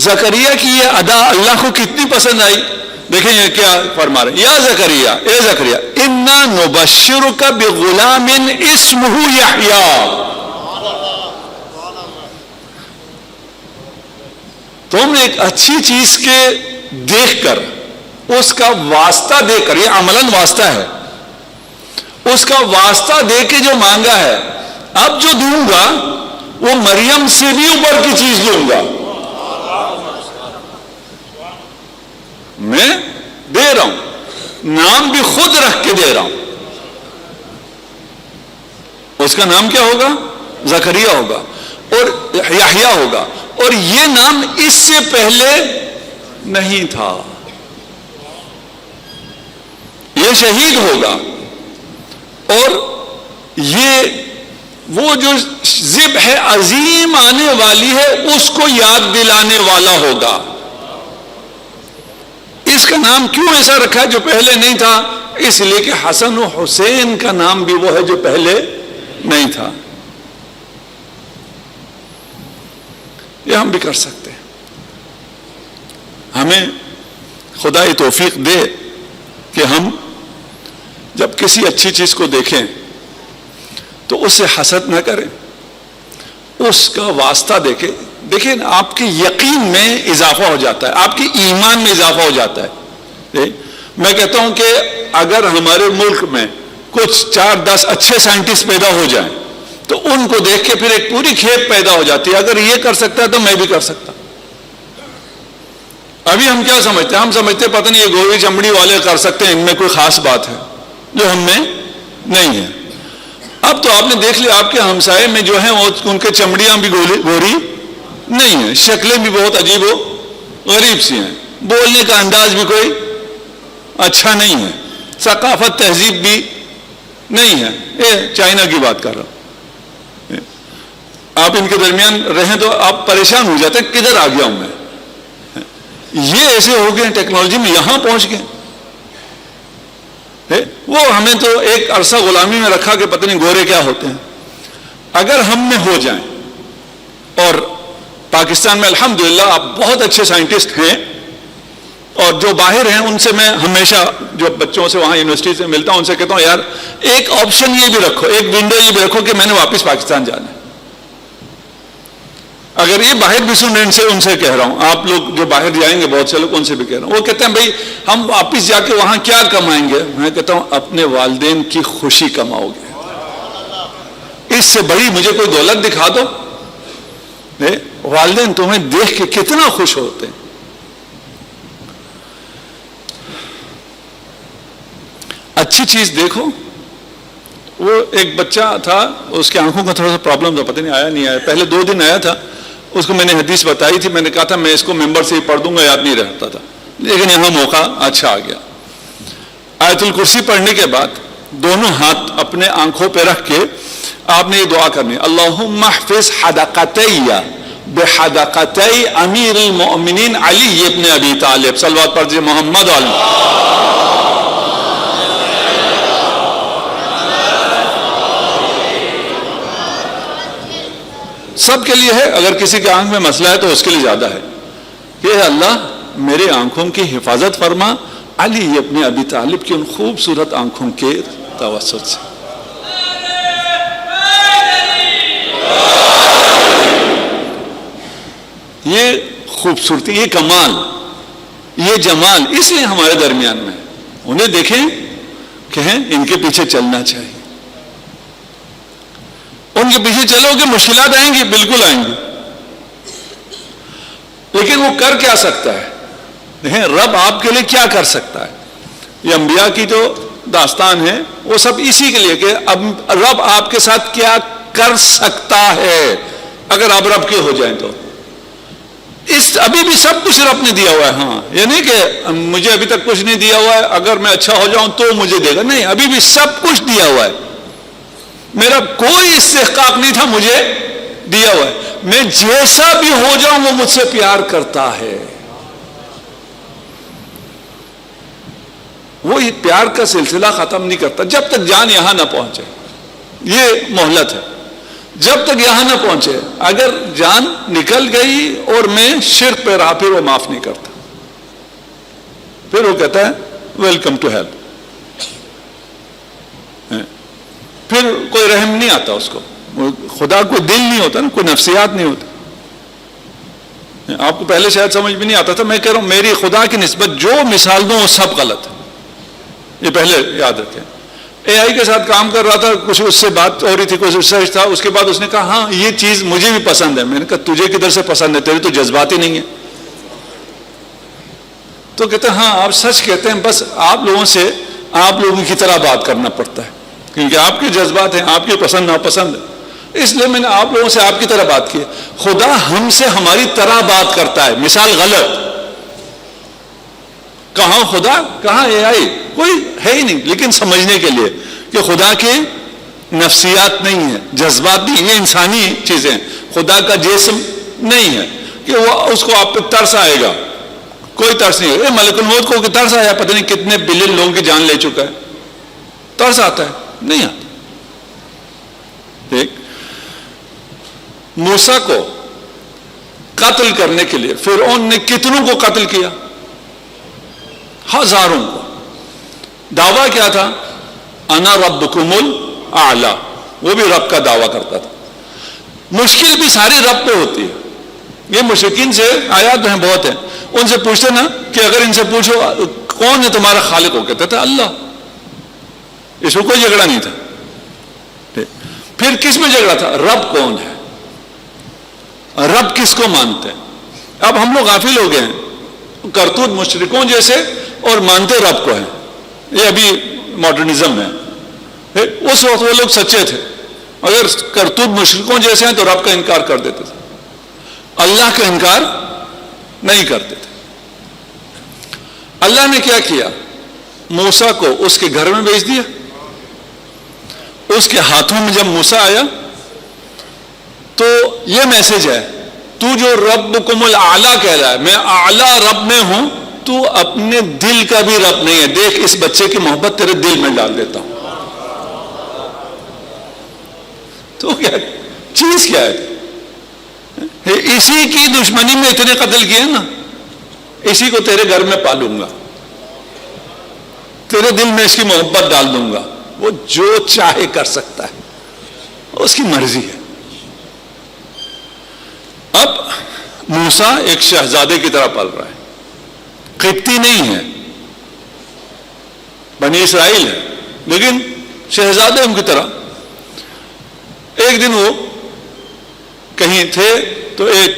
زکریا کی یہ ادا اللہ کو کتنی پسند آئی، دیکھیں یہ کیا فرما رہے ہیں، یا زکریا، اے زکریا، انا نبشرک بغلام اسمہ یحییٰ، تم ایک اچھی چیز کے دیکھ کر، اس کا واسطہ دے کر، یہ عملاً واسطہ ہے، اس کا واسطہ دے کے جو مانگا ہے، اب جو دوں گا وہ مریم سے بھی اوپر کی چیز دوں گا، میں دے رہا ہوں، نام بھی خود رکھ کے دے رہا ہوں۔ اس کا نام کیا ہوگا؟ زکریا ہوگا اور یحییٰ ہوگا، اور یہ نام اس سے پہلے نہیں تھا، یہ شہید ہوگا، اور یہ وہ جو ذبح عظیم آنے والی ہے اس کو یاد دلانے والا ہوگا۔ اس کا نام کیوں ایسا رکھا جو پہلے نہیں تھا؟ اس لیے کہ حسن و حسین کا نام بھی وہ ہے جو پہلے نہیں تھا۔ یہ ہم بھی کر سکتے ہیں، ہمیں خدا یہ توفیق دے کہ ہم جب کسی اچھی چیز کو دیکھیں تو اس سے حسد نہ کریں، اس کا واسطہ دیکھیں۔ دیکھیں آپ کے یقین میں اضافہ ہو جاتا ہے، آپ کے ایمان میں اضافہ ہو جاتا ہے۔ میں کہتا ہوں کہ اگر ہمارے ملک میں کچھ 4-10 اچھے سائنٹسٹ پیدا ہو جائیں تو ان کو دیکھ کے پھر ایک پوری کھیپ پیدا ہو جاتی ہے، اگر یہ کر سکتا ہے تو میں بھی کر سکتا۔ ابھی ہم کیا سمجھتے ہیں؟ ہم سمجھتے ہیں پتہ نہیں یہ گوری چمڑی والے کر سکتے ہیں، ان میں کوئی خاص بات ہے جو ہم میں نہیں ہے۔ اب تو آپ نے دیکھ لیا آپ کے ہمسائے میں جو ہیں ان کے چمڑیاں بھی گوری نہیں ہیں، شکلیں بھی بہت عجیب و غریب سی ہیں، بولنے کا انداز بھی کوئی اچھا نہیں ہے، ثقافت تہذیب بھی نہیں ہے۔ یہ چائنا کی بات کر رہا ہوں، آپ ان کے درمیان رہیں تو آپ پریشان ہو جاتے ہیں، کدھر آ گیا ہوں میں، یہ ایسے ہو گئے ٹیکنالوجی میں یہاں پہنچ گئے۔ وہ ہمیں تو ایک عرصہ غلامی میں رکھا کہ پتہ نہیں گورے کیا ہوتے ہیں۔ اگر ہم میں ہو جائیں، اور پاکستان میں الحمدللہ آپ بہت اچھے سائنٹسٹ ہیں، اور جو باہر ہیں ان سے میں ہمیشہ جو بچوں سے وہاں یونیورسٹی سے ملتا ہوں ان سے کہتا ہوں یار ایک آپشن یہ بھی رکھو، ایک ونڈو یہ بھی رکھو کہ میں نے واپس پاکستان جانا ہے۔ اگر یہ باہر بھی سن رہے ہیں ان سے کہہ رہا ہوں، آپ لوگ جو باہر جائیں گے بہت سے لوگ ان سے بھی کہہ رہا ہوں، وہ کہتے ہیں بھائی ہم واپس جا کے وہاں کیا کمائیں گے؟ میں کہتا ہوں اپنے والدین کی خوشی کماؤ گے، اس سے بڑی مجھے کوئی دولت دکھا دو۔ والدین تمہیں دیکھ کے کتنا خوش ہوتے ہیں۔ اچھی چیز دیکھو۔ وہ ایک بچہ تھا، اس کی آنکھوں کا تھوڑا سا پرابلم تھا، پتہ نہیں آیا نہیں آیا، پہلے 2 دن آیا تھا، اس کو میں نے حدیث بتائی تھی، میں نے کہا تھا میں اس کو ممبر سے ہی پڑھ دوں گا، یاد نہیں رہتا تھا، لیکن یہاں موقع اچھا آ گیا۔ آیت الکرسی پڑھنے کے بعد دونوں ہاتھ اپنے آنکھوں پہ رکھ کے آپ نے یہ دعا کرنی ہے، اللہم احفظ حدقتی بحدقتی امیر المؤمنین علی ابن ابی طالب، صلوات پڑھیے محمد علیہ۔ سب کے لیے ہے، اگر کسی کے آنکھ میں مسئلہ ہے تو اس کے لیے زیادہ ہے کہ اللہ میرے آنکھوں کی حفاظت فرما علی ابن ابی طالب کی ان خوبصورت آنکھوں کے توسط سے۔ یہ خوبصورتی، یہ کمال، یہ جمال اس لیے ہمارے درمیان میں ہے۔ انہیں دیکھیں، کہیں ان کے پیچھے چلنا چاہیے، ان کے پیچھے چلو کہ مشکلات آئیں گی، بالکل آئیں گی، لیکن وہ کر کیا سکتا ہے؟ دیکھیں رب آپ کے لیے کیا کر سکتا ہے۔ یہ انبیاء کی جو داستان ہے وہ سب اسی کے لیے کہ اب رب آپ کے ساتھ کیا کر سکتا ہے اگر آپ رب کے ہو جائیں تو۔ ابھی بھی سب کچھ رب نے دیا ہوا ہے، ہاں یہ نہیں کہ مجھے ابھی تک کچھ نہیں دیا ہوا ہے، اگر میں اچھا ہو جاؤں تو مجھے دے گا، نہیں، ابھی بھی سب کچھ دیا ہوا ہے، میرا کوئی استحقاق نہیں تھا، مجھے دیا ہوا ہے، میں جیسا بھی ہو جاؤں وہ مجھ سے پیار کرتا ہے۔ وہ پیار کا سلسلہ ختم نہیں کرتا جب تک جان یہاں نہ پہنچے، یہ مہلت ہے، جب تک یہاں نہ پہنچے۔ اگر جان نکل گئی اور میں شرک پہ رہا، پھر وہ معاف نہیں کرتا، پھر وہ کہتا ہے ویلکم ٹو ہیل، پھر کوئی رحم نہیں آتا اس کو، خدا کو دل نہیں ہوتا نا، کوئی نفسیات نہیں ہوتی۔ آپ کو پہلے شاید سمجھ بھی نہیں آتا تھا، میں کہہ رہا ہوں میری خدا کی نسبت جو مثال دوں وہ سب غلط ہے، یہ پہلے یاد رکھیں۔ اے آئی کے ساتھ کام کر رہا تھا، کچھ اس سے بات ہو رہی تھی، کچھ ریسرچ تھا، اس کے بعد اس نے کہا ہاں یہ چیز مجھے بھی پسند ہے، میں نے کہا تجھے کدھر سے پسند ہے، تیری تو جذبات ہی نہیں ہے۔ تو کہتے ہیں ہاں آپ سچ کہتے ہیں، بس آپ لوگوں سے آپ لوگوں کی طرح بات کرنا پڑتا ہے، کیونکہ آپ کے جذبات ہیں، آپ کی پسند ناپسند ہے، اس لیے میں نے آپ لوگوں سے آپ کی طرح بات کی۔ خدا ہم سے ہماری طرح بات کرتا ہے، مثال غلط، کہاں خدا کہاں اے آئی، کوئی ہے ہی نہیں، لیکن سمجھنے کے لیے کہ خدا کی نفسیات نہیں ہے، جذبات نہیں، یہ انسانی چیزیں، خدا کا جسم نہیں ہے کہ وہ اس کو آپ پہ ترس آئے گا، کوئی ترس نہیں ہے۔ ملک الموت کو کہ ترس آیا، پتہ نہیں کتنے بلین لوگوں کی جان لے چکا ہے، ترس آتا ہے؟ نہیں آتا۔ دیکھ موسیٰ کو قتل کرنے کے لیے فرعون نے کتنوں کو قتل کیا؟ ہزاروں کو۔ دعویٰ کیا تھا؟ انا ربکم الاعلی، وہ بھی رب کا دعویٰ کرتا تھا۔ مشکل بھی ساری رب پہ ہوتی ہے۔ یہ مشرکین سے آیات ہیں بہت ہیں، ان سے پوچھتے نا کہ اگر ان سے پوچھو کون ہے تمہارا خالق، ہو کہتے تھے اللہ، اس کو کوئی جھگڑا نہیں تھا۔ پھر کس میں جھگڑا تھا؟ رب کون ہے، رب کس کو مانتے ہیں؟ اب ہم لوگ غافل ہو گئے ہیں، کرتوت مشرکوں جیسے، اور مانتے رب کو ہیں۔ یہ ابھی ماڈرنزم ہے، اس وقت وہ لوگ سچے تھے، اگر کرتوت مشرکوں جیسے ہیں تو رب کا انکار کر دیتے تھے، اللہ کا انکار نہیں کرتے تھے۔ اللہ نے کیا کیا؟ موسیٰ کو اس کے گھر میں بھیج دیا، اس کے ہاتھوں میں جب موسیٰ آیا تو یہ میسج ہے، تو جو ربکم الاعلی کہہ رہا ہے، میں اعلی رب میں ہوں، تو اپنے دل کا بھی رب نہیں ہے، دیکھ اس بچے کی محبت تیرے دل میں ڈال دیتا ہوں۔ تو کیا چیز کیا ہے؟ اسی کی دشمنی میں اتنے قتل کیے نا، اسی کو تیرے گھر میں پالوں گا، تیرے دل میں اس کی محبت ڈال دوں گا، وہ جو چاہے کر سکتا ہے، اس کی مرضی ہے۔ اب موسیٰ ایک شہزادے کی طرح پل رہا ہے، قبطی نہیں ہے، بنی اسرائیل ہے، لیکن شہزادے ان کی طرح۔ ایک دن وہ کہیں تھے تو ایک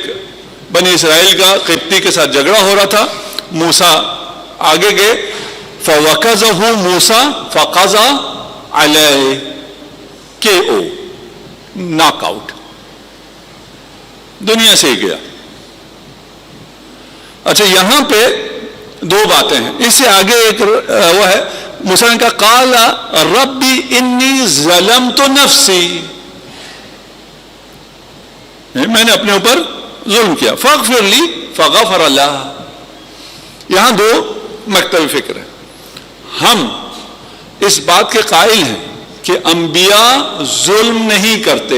بنی اسرائیل کا قبطی کے ساتھ جھگڑا ہو رہا تھا، موسیٰ آگے گئے، فَوَقَزَهُ مُوسَى فَقَزَ عَلَيْهِ KO، ناک آؤٹ، دنیا سے ہی گیا۔ اچھا یہاں پہ دو باتیں ہیں، اس سے آگے ایک وہ ہے، موسیٰ نے کہا قَالَ رَبِّ إِنِّي ظَلَمْتُ نَفْسِي، میں نے اپنے اوپر ظلم کیا. فاغفر لی فغفر اللہ. یہاں دو مکتب فکر ہے. ہم اس بات کے قائل ہیں کہ انبیاء ظلم نہیں کرتے،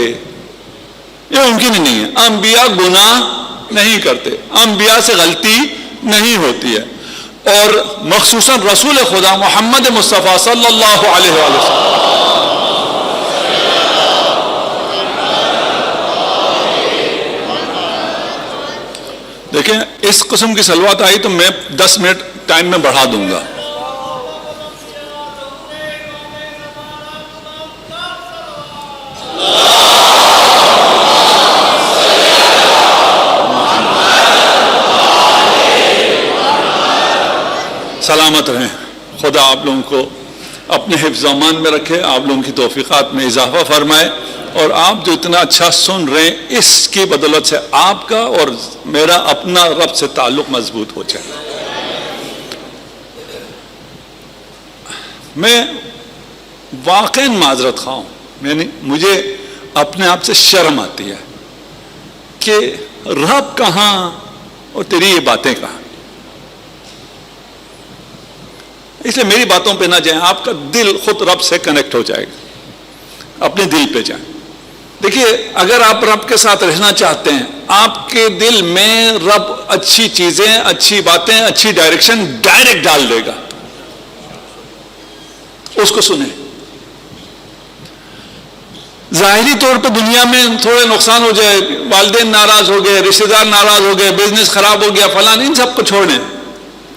یہ ممکن ہی نہیں ہے. انبیاء گناہ نہیں کرتے، انبیاء سے غلطی نہیں ہوتی ہے. اور مخصوصاً رسول خدا محمد مصطفیٰ صلی اللہ علیہ وسلم دیکھیں، اس قسم کی صلوات آئی تو میں 10 منٹ ٹائم میں بڑھا دوں گا. سلامت رہیں. خدا آپ لوگوں کو اپنے حفظ و امان میں رکھے، آپ لوگوں کی توفیقات میں اضافہ فرمائے، اور آپ جو اتنا اچھا سن رہے ہیں اس کی بدولت سے آپ کا اور میرا اپنا رب سے تعلق مضبوط ہو جائے. میں واقعی معذرت خواہ ہوں، یعنی مجھے اپنے آپ سے شرم آتی ہے کہ رب کہاں اور تیری یہ باتیں کہاں. اس لیے میری باتوں پہ نہ جائیں، آپ کا دل خود رب سے کنیکٹ ہو جائے گا. اپنے دل پہ جائیں. دیکھیے، اگر آپ رب کے ساتھ رہنا چاہتے ہیں، آپ کے دل میں رب اچھی چیزیں، اچھی باتیں، اچھی ڈائریکشن ڈائریکٹ ڈال دے گا. اس کو سنیں. ظاہری طور پہ دنیا میں تھوڑے نقصان ہو جائے، والدین ناراض ہو گئے، رشتے دار ناراض ہو گئے، بزنس خراب ہو گیا، فلاں، ان سب کو چھوڑیں،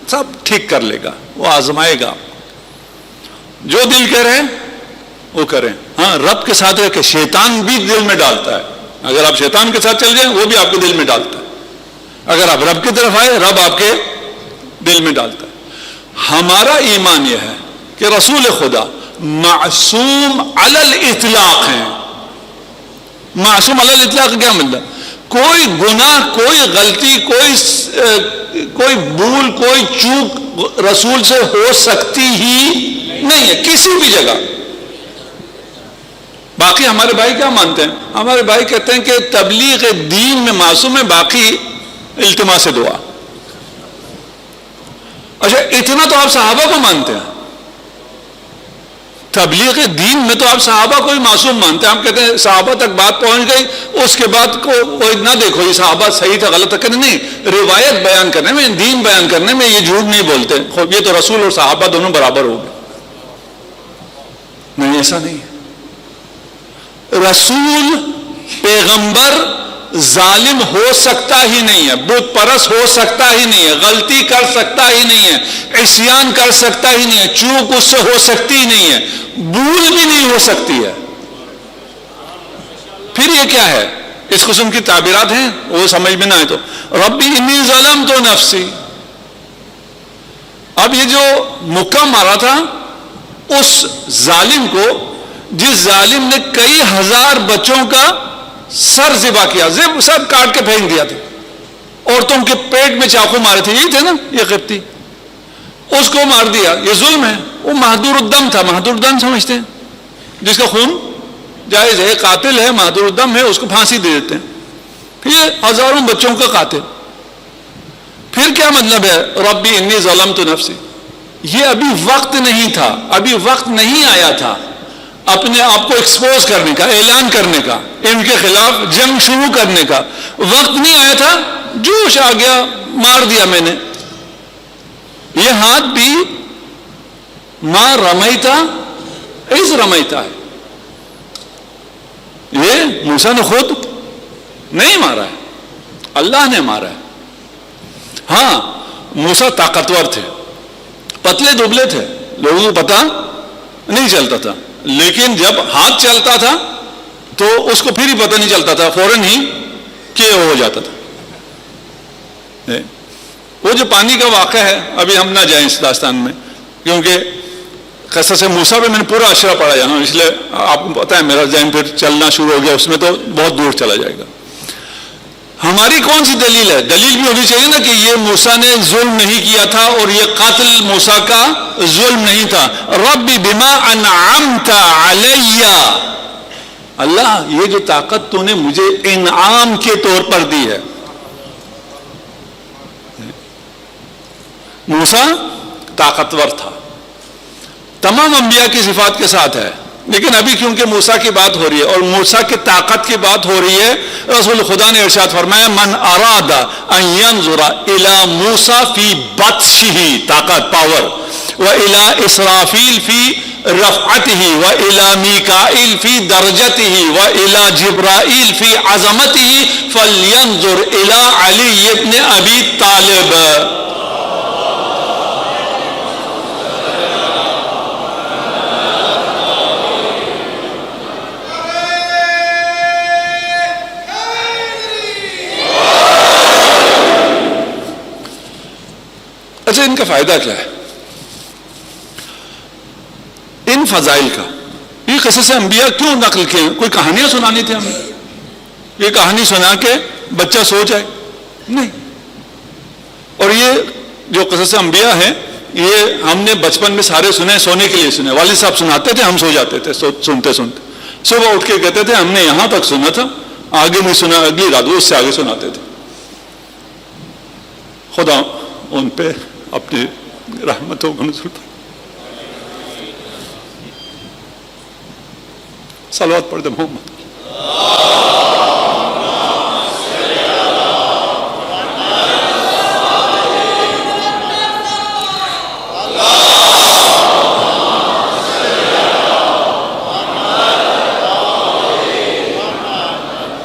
سب ٹھیک کر لے گا، وہ آزمائے گا. جو دل کہہ رہے وہ کریں. ہاں، رب کے ساتھ رہ کے شیطان بھی دل میں ڈالتا ہے. اگر آپ شیطان کے ساتھ چل جائیں وہ بھی آپ کے دل میں ڈالتا ہے. اگر آپ رب کی طرف آئے، رب آپ کے دل میں ڈالتا ہے. ہمارا ایمان یہ ہے کہ رسول خدا معصوم علی الاطلاق ہیں. معصوم علی الاطلاق کیا مطلب؟ کوئی گناہ، کوئی غلطی، کوئی بھول، کوئی چوک رسول سے ہو سکتی ہی نہیں ہے کسی بھی جگہ. باقی ہمارے بھائی کیا مانتے ہیں؟ ہمارے بھائی کہتے ہیں کہ تبلیغ دین میں معصوم ہے، باقی التماس دعا. اچھا، اتنا تو آپ صحابہ کو مانتے ہیں. تبلیغ دین میں تو آپ صحابہ کو ہی معصوم مانتے ہیں. ہم کہتے ہیں صحابہ تک بات پہنچ گئی، اس کے بعد کوئی نہ دیکھو یہ صحابہ صحیح تھا غلط تھا. کہتے نہیں، روایت بیان کرنے میں، دین بیان کرنے میں یہ جھوٹ نہیں بولتے. یہ تو رسول اور صحابہ دونوں برابر ہو گئے. نہیں، ایسا نہیں ہے. رسول، پیغمبر ظالم ہو سکتا ہی نہیں ہے، بت پرست ہو سکتا ہی نہیں ہے، غلطی کر سکتا ہی نہیں ہے، عصیان کر سکتا ہی نہیں ہے، چوک اس سے ہو سکتی ہی نہیں ہے، بھول بھی نہیں ہو سکتی ہے. پھر یہ کیا ہے؟ اس قسم کی تعبیرات ہیں، وہ سمجھ میں نہ آئے تو ربی انی ظلمت نفسی. اب یہ جو مکہ مارا تھا اس ظالم کو، جس ظالم نے کئی ہزار بچوں کا سر ذبح کیا، سر کاٹ کے پھینک دیا تھا، عورتوں کے پیٹ میں چاقو مارے تھے، یہی تھے نا یہ قبطی، اس کو مار دیا. یہ ظلم ہے. وہ مہدور الدم تھا. مہدور الدم سمجھتے ہیں؟ جس کا خون جائز ہے، قاتل ہے، مہدور الدم ہے، اس کو پھانسی دے دیتے ہیں. پھر ہزاروں بچوں کا قاتل. پھر کیا مطلب ہے ربی انی ظلمت نفسی؟ یہ ابھی وقت نہیں تھا، ابھی وقت نہیں آیا تھا اپنے آپ کو ایکسپوز کرنے کا، اعلان کرنے کا، ان کے خلاف جنگ شروع کرنے کا. وقت نہیں آیا تھا، جوش آ گیا، مار دیا میں نے. یہ ہاتھ بھی ماں رمیتا اس رمیتا ہے. یہ موسیٰ نے خود نہیں مارا ہے، اللہ نے مارا ہے. ہاں، موسیٰ طاقتور تھے، پتلے دبلے تھے، لوگوں کو پتا نہیں چلتا تھا، لیکن جب ہاتھ چلتا تھا تو اس کو پھر ہی پتہ نہیں چلتا تھا، فوراً ہی کہ ہو جاتا تھا. وہ جو پانی کا واقعہ ہے، ابھی ہم نہ جائیں اس داستان میں، کیونکہ قصص موسیٰ پہ میں نے پورا اشرا پڑھا جانا، اس لیے آپ کو پتہ ہے میرا ذہن پھر چلنا شروع ہو گیا، اس میں تو بہت دور چلا جائے گا. ہماری کون سی دلیل ہے؟ دلیل بھی ہونی چاہیے نا کہ یہ موسیٰ نے ظلم نہیں کیا تھا اور یہ قاتل موسیٰ کا ظلم نہیں تھا. رب بما انعمت علی، اللہ یہ جو طاقت تو نے مجھے انعام کے طور پر دی ہے. موسیٰ طاقتور تھا, تمام انبیاء کی صفات کے ساتھ ہے, لیکن ابھی کیونکہ موسیٰ کی بات ہو رہی ہے اور موسیٰ کی طاقت کی بات ہو رہی ہے, رسول خدا نے ارشاد فرمایا من اراد ان ينظر الى موسیٰ فی بطشہ, طاقت پاور, وَإِلَىٰ إِسْرَافِيلَ فِي رَفْعَتِهِ وَإِلَىٰ مِيكَائِيلَ فِي دَرْجَتِهِ وَإِلَىٰ جِبْرَائِيلَ فِي عَظَمَتِهِ فَلْيَنظُرْ إِلَىٰ عَلِيِّ بْنِ أَبِي طَالِبٍ. اچھا, ان کا فائدہ کیا ہے ان فضائل کا؟ یہ قصص انبیاء کیوں نقل کیے ہیں؟ کوئی کہانیاں سنانی تھی ہمیں؟ یہ کہانی سنا کے بچہ سو جائے؟ نہیں. اور یہ جو قصص انبیاء ہیں یہ ہم نے بچپن میں سارے سنے, سونے کے لیے سنے. والد صاحب سناتے تھے, ہم سو جاتے تھے سنتے سنتے. صبح اٹھ کے کہتے تھے ہم نے یہاں تک سنا تھا, آگے نہیں سنا, اگلی رات وہ اس سے آگے سناتے تھے. خدا ان پہ اپنی رحمتوں کا نزول فرمائے. صلوات پڑھ دے محمد.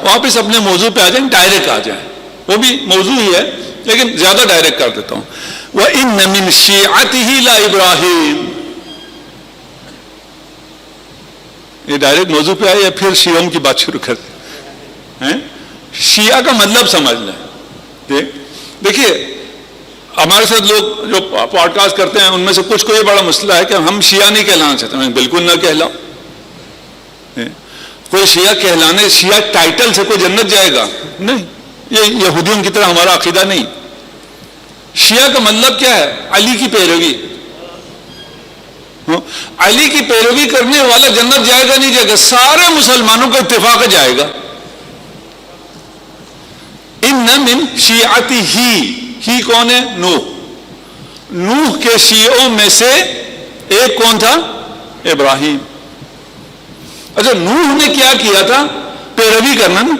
واپس اپنے موضوع پہ آ جائیں, ڈائریکٹ آ جائیں. وہ بھی موضوع ہی ہے لیکن زیادہ ڈائریکٹ کر دیتا ہوں. وَإِنَّ مِن شِيعَتِهِ لَإِبْرَاهِيمَ. یہ ڈائریکٹ موضوع پہ آئے یا پھر شیعوں کی بات شروع کر دیں؟ شیعہ کا مطلب سمجھ لیں. دیکھیے ہمارے ساتھ لوگ جو پوڈ کاسٹ کرتے ہیں ان میں سے کچھ کو یہ بڑا مسئلہ ہے کہ ہم شیعہ نہیں کہلانا چاہتے ہیں. بالکل نہ کہلاؤ. کوئی شیعہ کہلانے, شیعہ ٹائٹل سے کوئی جنت جائے گا نہیں. یہ یہودیوں کی طرح ہمارا عقیدہ نہیں. شیعہ کا مطلب کیا ہے؟ علی کی پیروی. علی کی پیروی کرنے والا جنت جائے گا نہیں جائے گا, سارے مسلمانوں کا اتفاق جائے گا. ان من شیعتہ, ہی کون ہے؟ نوح. نوح کے شیعوں میں سے ایک کون تھا؟ ابراہیم. اچھا, نوح نے کیا کیا تھا؟ پیروی کرنا نا.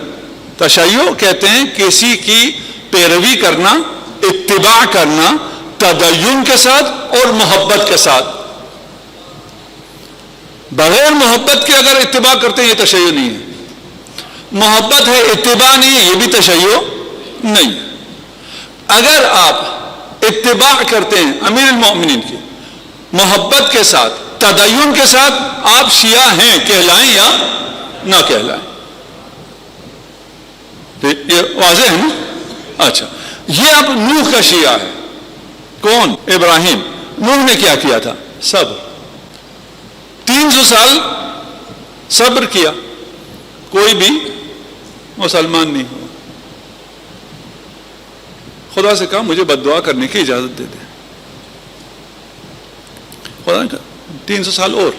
تشیع کہتے ہیں کسی کی پیروی کرنا, اتباع کرنا تدین کے ساتھ اور محبت کے ساتھ. بغیر محبت کے اگر اتباع کرتے ہیں یہ تشیع نہیں ہے. محبت ہے اتباع نہیں ہے, یہ بھی تشیع نہیں. اگر آپ اتباع کرتے ہیں امیر المؤمنین کی محبت کے ساتھ, تدین کے ساتھ, آپ شیعہ ہیں, کہلائیں یا نہ کہلائیں. یہ واضح ہے نا؟ اچھا, یہ اب نوح کا شیعہ ہے. کون؟ ابراہیم. نوح نے کیا کیا تھا؟ صبر. 300 سال صبر کیا, کوئی بھی مسلمان نہیں ہوا. خدا سے کہا مجھے بد دعا کرنے کی اجازت دے دے. خدا نے کہا 300 سال اور.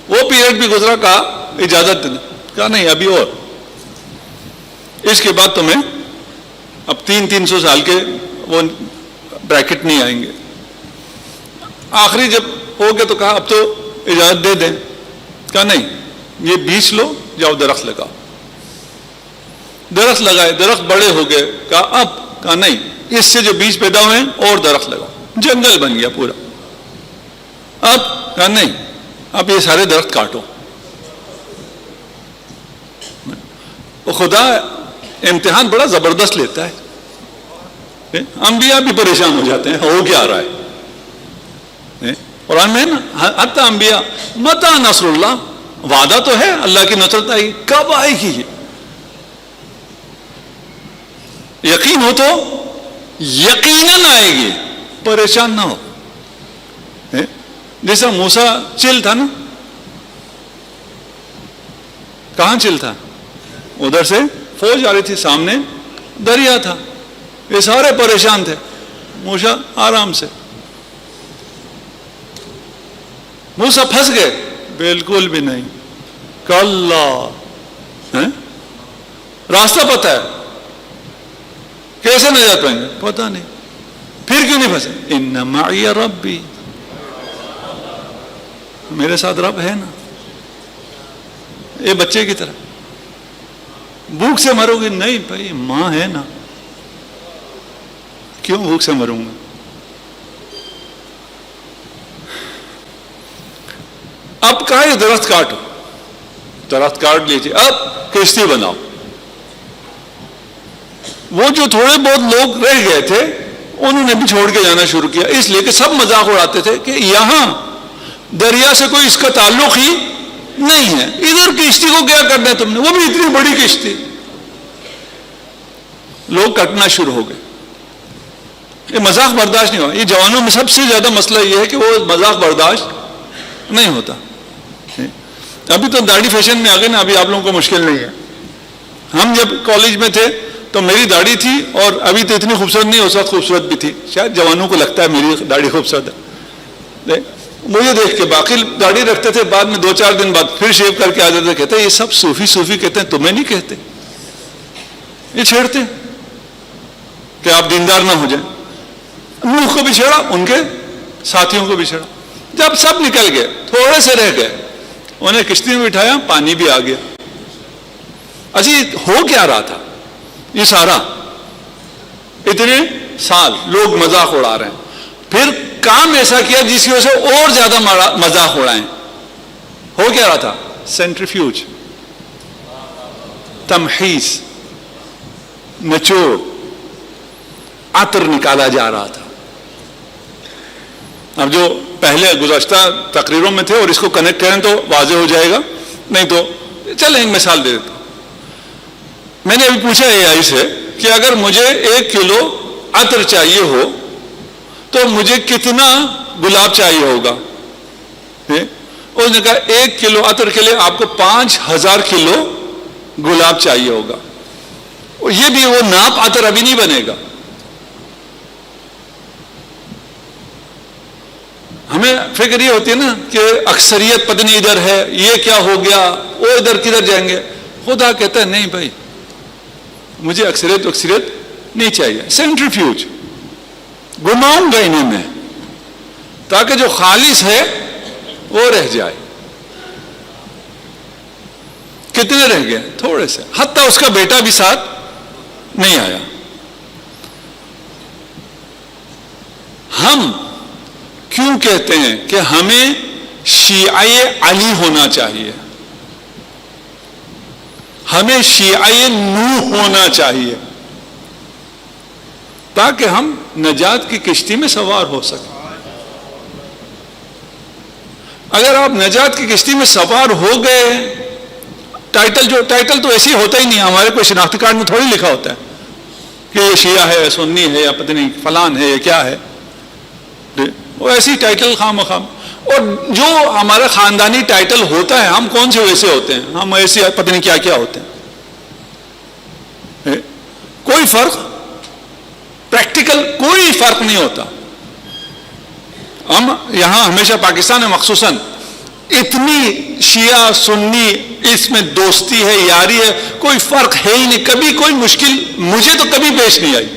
وہ پیریڈ بھی گزرا, کہا اجازت دے دے, کہا نہیں ابھی اور, اس کے بعد تمہیں اب 300 سال کے وہ بریکٹ نہیں آئیں گے. آخری جب ہو گیا تو کہا اب تو اجازت دے دیں. کہا نہیں, یہ بیج لو, جاؤ درخت لگاؤ. درخت لگائے, درخت بڑے ہو گئے. کہا اب, کہا نہیں, اس سے جو بیج پیدا ہوئے اور درخت لگاؤ. جنگل بن گیا پورا. اب, کہا نہیں, اب یہ سارے درخت کاٹو. خدا امتحان بڑا زبردست لیتا ہے. انبیاء بھی پریشان ہو جاتے ہیں, ہو کیا رہا ہے. قرآن میں نا حتی انبیاء متی نصر اللہ, وعدہ تو ہے اللہ کی نصرت آئے گی, کب آئے گی؟ یقین ہو تو یقیناً آئے گی, پریشان نہ ہو. جیسا موسیٰ چل تھا نا, کہاں چل تھا؟ ادھر سے فوج آ رہی تھی, سامنے دریا تھا, یہ سارے پریشان تھے. موسیٰ آرام سے. موسیٰ پھنس گئے؟ بالکل بھی نہیں. کلا، راستہ پتہ ہے، کیسے نجات پائیں گے پتہ نہیں، پھر کیوں نہیں پھنسے؟ ان معی ربی، میرے ساتھ رب ہے نا. یہ بچے کی طرح بھوک سے مرو گے؟ نہیں بھائی، ماں ہے نا. کیوں بھوک سے مروں گا؟ اب کہا یہ درخت کاٹو، درخت کاٹ لیجیے، اب کشتی بناؤ. وہ جو تھوڑے بہت لوگ رہ گئے تھے انہوں نے بھی چھوڑ کے جانا شروع کیا، اس لیے کہ سب مذاق اڑاتے تھے کہ یہاں دریا سے کوئی اس کا تعلق ہی نہیں ہے، ادھر کشتی کو کیا کرنا ہے تم نے، وہ بھی اتنی بڑی کشتی. لوگ کٹنا شروع ہو گئے. یہ مذاق برداشت نہیں ہوا. یہ جوانوں میں سب سے زیادہ مسئلہ یہ ہے کہ وہ مذاق برداشت نہیں ہوتا. ابھی تو داڑھی فیشن میں آ گئے نا، ابھی آپ لوگوں کو مشکل نہیں ہے. ہم جب کالج میں تھے تو میری داڑھی تھی، اور ابھی تو اتنی خوبصورت نہیں، اس وقت خوبصورت بھی تھی. شاید جوانوں کو لگتا ہے میری داڑھی خوبصورت ہے. مجھے دیکھ کے باقی داڑھی رکھتے تھے، بعد میں 2-4 دن بعد پھر شیو کر کے آ جاتے، کہتے یہ سب صوفی کہتے ہیں، تمہیں نہیں کہتے. یہ چھیڑتے کہ آپ دیندار نہ ہو جائیں. نوح کو بھی چھیڑا، ان کے ساتھیوں کو بھی چھیڑا. جب سب نکل گئے، تھوڑے سے رہ گئے، انہیں کشتی میں بٹھایا، پانی بھی آ گیا. اچھا ہو کیا رہا تھا یہ سارا؟ اتنے سال لوگ مذاق اڑا رہے ہیں، پھر کام ایسا کیا جس کی وجہ سے اور زیادہ مذاق اڑائیں. ہو کیا رہا تھا؟ سینٹریفیوج، تمحیص، نچوڑ، عطر نکالا جا رہا تھا. اب جو پہلے گزشتہ تقریروں میں تھے، اور اس کو کنیکٹ کریں تو واضح ہو جائے گا، نہیں تو چلیں ایک مثال دے دیتا ہوں. میں نے ابھی پوچھا اے آئی سے کہ اگر مجھے 1 کلو عطر چاہیے ہو تو مجھے کتنا گلاب چاہیے ہوگا؟ اس نے کہا 1 کلو عطر کے لیے آپ کو 5000 کلو گلاب چاہیے ہوگا. یہ بھی وہ ناپ عطر ابھی نہیں بنے گا. ہمیں فکر یہ ہوتی ہے نا کہ اکثریت پتہ نہیں ادھر ہے، یہ کیا ہو گیا، وہ ادھر کدھر جائیں گے. خدا کہتا ہے نہیں بھائی، مجھے اکثریت نہیں چاہیے. سینٹریفیوج گھماؤں گا انہیں میں، تاکہ جو خالص ہے وہ رہ جائے. کتنے رہ گئے؟ تھوڑے سے. حتیٰ اس کا بیٹا بھی ساتھ نہیں آیا. ہم کیوں کہتے ہیں کہ ہمیں شیعہ علی ہونا چاہیے، ہمیں شیعہ نوح ہونا چاہیے، تاکہ ہم نجات کی کشتی میں سوار ہو سکیں. اگر آپ نجات کی کشتی میں سوار ہو گئے، ٹائٹل تو ایسی ہوتا ہی نہیں، ہمارے کوئی شناختی کارڈ میں تھوڑی لکھا ہوتا ہے کہ یہ شیعہ ہے، سنی ہے، یا پتہ نہیں فلان ہے، یا کیا ہے. وہ ایسی ٹائٹل خام خام. اور جو ہمارا خاندانی ٹائٹل ہوتا ہے، ہم کون سے ویسے ہوتے ہیں، ہم ایسے پتہ نہیں کیا کیا ہوتے ہیں. کوئی فرق، پریکٹیکل کوئی فرق نہیں ہوتا. ہم یہاں ہمیشہ پاکستان میں مخصوصاً اتنی شیعہ سنی، اس میں دوستی ہے، یاری ہے، کوئی فرق ہے ہی نہیں. کبھی کوئی مشکل مجھے تو کبھی پیش نہیں آئی.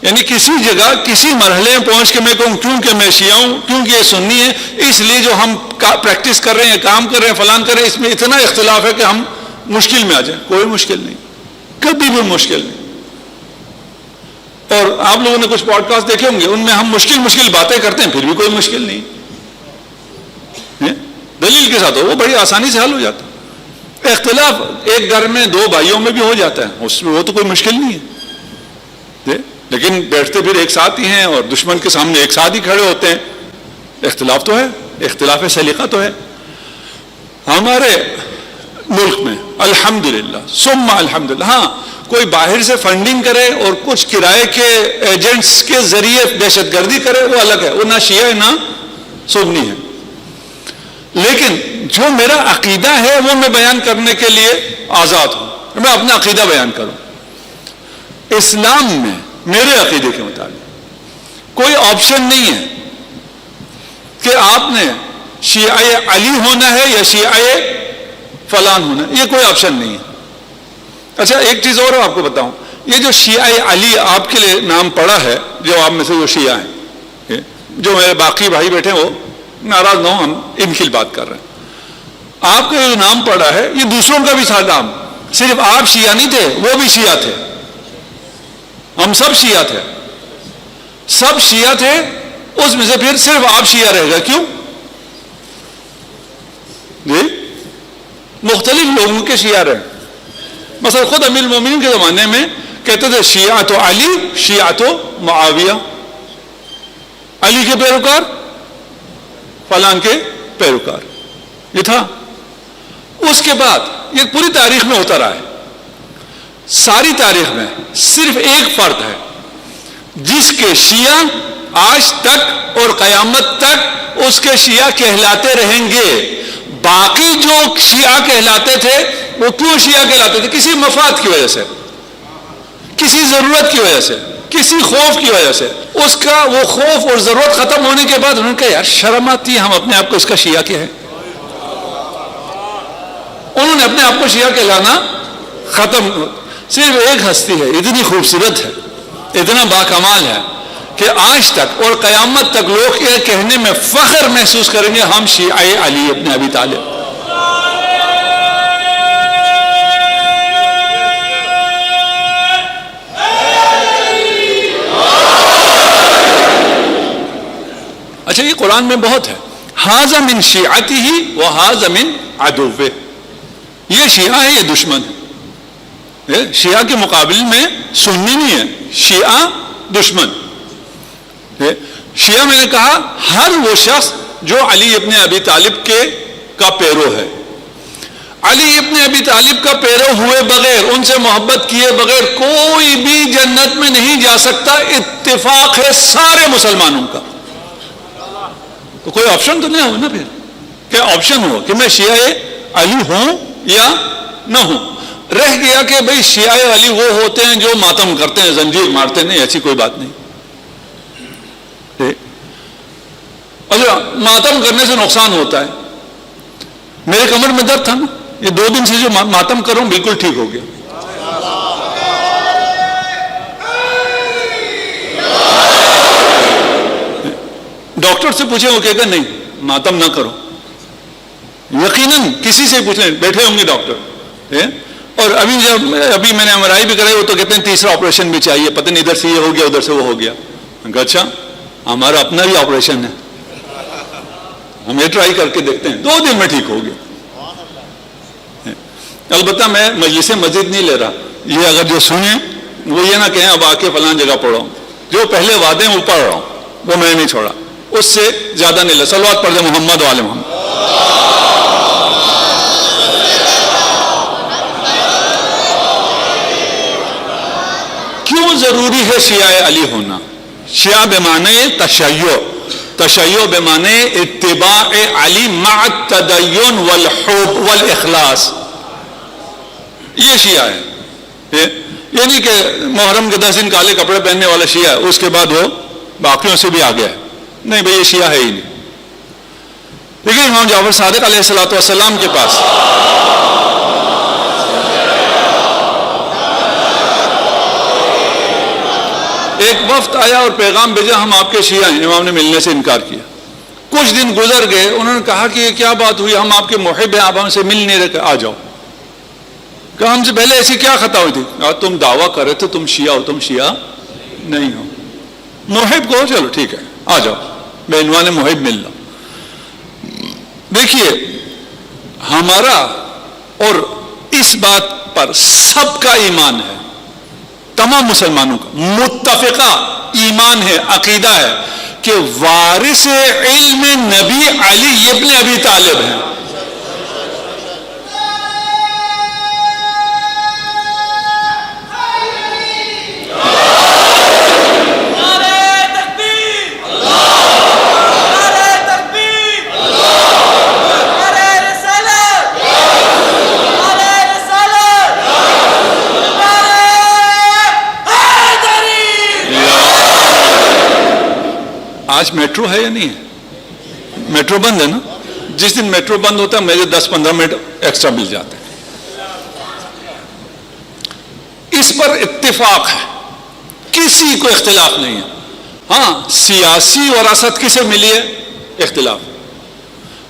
یعنی کسی جگہ کسی مرحلے میں پہنچ کے میں کہوں کیونکہ میں شیعہ ہوں، کیونکہ یہ سنی ہے، اس لیے جو ہم پریکٹس کر رہے ہیں، کام کر رہے ہیں، فلان کر رہے ہیں، اس میں اتنا اختلاف ہے کہ ہم مشکل میں آ جائیں. کوئی مشکل نہیں، کبھی بھی مشکل نہیں. اور آپ لوگوں نے کچھ پوڈ کاسٹ دیکھے ہوں گے، ان میں ہم مشکل باتیں کرتے ہیں، پھر بھی کوئی مشکل نہیں. دلیل کے ساتھ ہو، وہ بڑی آسانی سے حل ہو جاتا ہے. اختلاف ایک گھر میں 2 بھائیوں میں بھی ہو جاتا ہے، اس میں وہ تو کوئی مشکل نہیں ہے. لیکن بیٹھتے پھر ایک ساتھ ہی ہیں، اور دشمن کے سامنے ایک ساتھ ہی کھڑے ہوتے ہیں. اختلاف تو ہے، اختلاف سلیقہ تو ہے. ہمارے ملک میں الحمدللہ ثم الحمدللہ، ہاں کوئی باہر سے فنڈنگ کرے اور کچھ کرائے کے ایجنٹس کے ذریعے دہشت گردی کرے، وہ الگ ہے، وہ نہ شیعہ ہے نہ سنی ہے. لیکن جو میرا عقیدہ ہے وہ میں بیان کرنے کے لیے آزاد ہوں. میں اپنا عقیدہ بیان کروں. اسلام میں میرے عقیدے کے مطابق کوئی آپشن نہیں ہے کہ آپ نے شیعہ علی ہونا ہے یا شیعہ فلان ہونا ہے، یہ کوئی آپشن نہیں ہے۔ اچھا ایک چیز اور آپ کو بتاؤں، یہ جو شیعہ علی آپ کے لیے نام پڑا ہے، جو آپ میں سے جو شیعہ ہیں، جو میرے باقی بھائی بیٹھے وہ ناراض نہ ہو، ہم ان کی بات کر رہے ہیں، آپ کا جو نام پڑا ہے یہ دوسروں کا بھی تھا نام، صرف آپ شیعہ نہیں تھے، وہ بھی شیعہ تھے، ہم سب شیعہ تھے، سب شیعہ تھے، اس میں سے پھر صرف آپ شیعہ رہے گا، کیوں؟ جی مختلف لوگوں کے شیعہ رہے، مثلا خود امیر المومنین کے زمانے میں کہتے تھے شیعہ تو علی، شیعہ تو معاویہ، علی کے پیروکار، فلان کے پیروکار، یہ تھا۔ اس کے بعد یہ پوری تاریخ میں ہوتا رہا ہے، ساری تاریخ میں صرف ایک فرد ہے جس کے شیعہ آج تک اور قیامت تک اس کے شیعہ کہلاتے رہیں گے۔ باقی جو شیعہ کہلاتے تھے وہ کیوں شیعہ کہلاتے تھے؟ کسی مفاد کی وجہ سے، کسی ضرورت کی وجہ سے، کسی خوف کی وجہ سے، اس کا وہ خوف اور ضرورت ختم ہونے کے بعد انہوں نے کہا یار شرم آتی ہے، ہم اپنے آپ کو اس کا شیعہ کیا ہے، انہوں نے اپنے آپ کو شیعہ کہلانا ختم۔ صرف ایک ہستی ہے، اتنی خوبصورت ہے، اتنا باکمال ہے کہ آج تک اور قیامت تک لوگ یہ کہنے میں فخر محسوس کریں گے ہم شیعہ علی ابن ابی طالب۔ اچھا یہ قرآن میں بہت ہے، ھذا من شیعتہ وھذا من عدوہ، یہ شیعہ ہے یہ دشمن ہے، شیعہ کے مقابل میں سنی نہیں ہے، شیعہ دشمن۔ شیعہ میں نے کہا ہر وہ شخص جو علی ابن ابی طالب کا پیرو ہے، علی ابن ابی طالب کا پیرو ہوئے بغیر، ان سے محبت کیے بغیر کوئی بھی جنت میں نہیں جا سکتا، اتفاق ہے سارے مسلمانوں کا۔ تو کوئی آپشن تو نہیں ہو نا، پھر کیا آپشن ہو کہ میں شیعہ علی ہوں یا نہ ہوں؟ رہ گیا کہ بھئی شیعہ علی وہ ہوتے ہیں جو ماتم کرتے ہیں، زنجیر مارتے ہیں، نہیں ایسی کوئی بات نہیں۔ اچھا ماتم کرنے سے نقصان ہوتا ہے، میرے کمر میں درد تھا نا، یہ 2 دن سے جو ماتم کر رہا ہوں بالکل ٹھیک ہو گیا۔ ڈاکٹر سے پوچھیں وہ کہے گا نہیں ماتم نہ کرو، یقیناً کسی سے پوچھ لیں، بیٹھے ہوں گے ڈاکٹر، اور ابھی میں نے MRI بھی کرائی، وہ تو کہتے ہیں تیسرا آپریشن بھی چاہیے، پتہ نہیں ادھر سے یہ ہو گیا ادھر سے وہ ہو گیا۔ اچھا ہمارا اپنا بھی آپریشن ہے، ہم یہ ٹرائی کر کے دیکھتے ہیں، 2 دن میں ٹھیک ہو گیا۔ البتہ میں مجلس مسجد نہیں لے رہا، یہ اگر جو سنیں وہ یہ نہ کہیں اب آ کے فلان جگہ پڑھو، جو پہلے وعدے ہیں وہ پڑھ رہا ہوں، وہ میں نے نہیں چھوڑا، اس سے زیادہ نہیں لے۔ صلوات پڑھ دیں محمد و آل محمد۔ کیوں ضروری ہے شیعہ علی ہونا؟ شیعہ بمعنی تشیع، تشیع بمعنی اتباع علی مع التدین والحب والاخلاص، یہ شیعہ ہے۔ یہ نہیں کہ محرم کے 10 دن کالے کپڑے پہننے والا شیعہ ہے، اس کے بعد وہ باقیوں سے بھی آگے ہے، نہیں بھئی یہ شیعہ ہے ہی نہیں۔ لیکن امام جعفر صادق علیہ السلام کے پاس ایک وفد آیا اور پیغام بھیجا ہم آپ کے شیعہ ہیں، امام نے ملنے سے انکار کیا۔ کچھ دن گزر گئے، انہوں نے کہا کہ یہ کیا بات ہوئی، ہم آپ کے محب ہیں، آپ ہم سے مل نہیں رہے، آ جاؤ۔ کہا ہم سے پہلے ایسی کیا خطا ہوئی تھی؟ کہا تم دعویٰ کر رہے تھے تم شیعہ ہو، تم شیعہ نہیں ہو، محب کو چلو ٹھیک ہے آ جاؤ، میں عنوان محب مل رہا۔ دیکھیے ہمارا اور اس بات پر سب کا ایمان ہے، تمام مسلمانوں کا متفقہ ایمان ہے، عقیدہ ہے کہ وارث علم نبی علی ابن ابی طالب ہیں۔ آج میٹرو ہے یا نہیں ہے؟ میٹرو بند ہے نا، جس دن میٹرو بند ہوتا ہے مجھے 10-15 منٹ ایکسٹرا مل جاتے ہیں. اس پر اتفاق ہے, کسی کو اختلاف نہیں ہے. ہاں سیاسی وراثت کسے ملی ہے؟ اختلاف.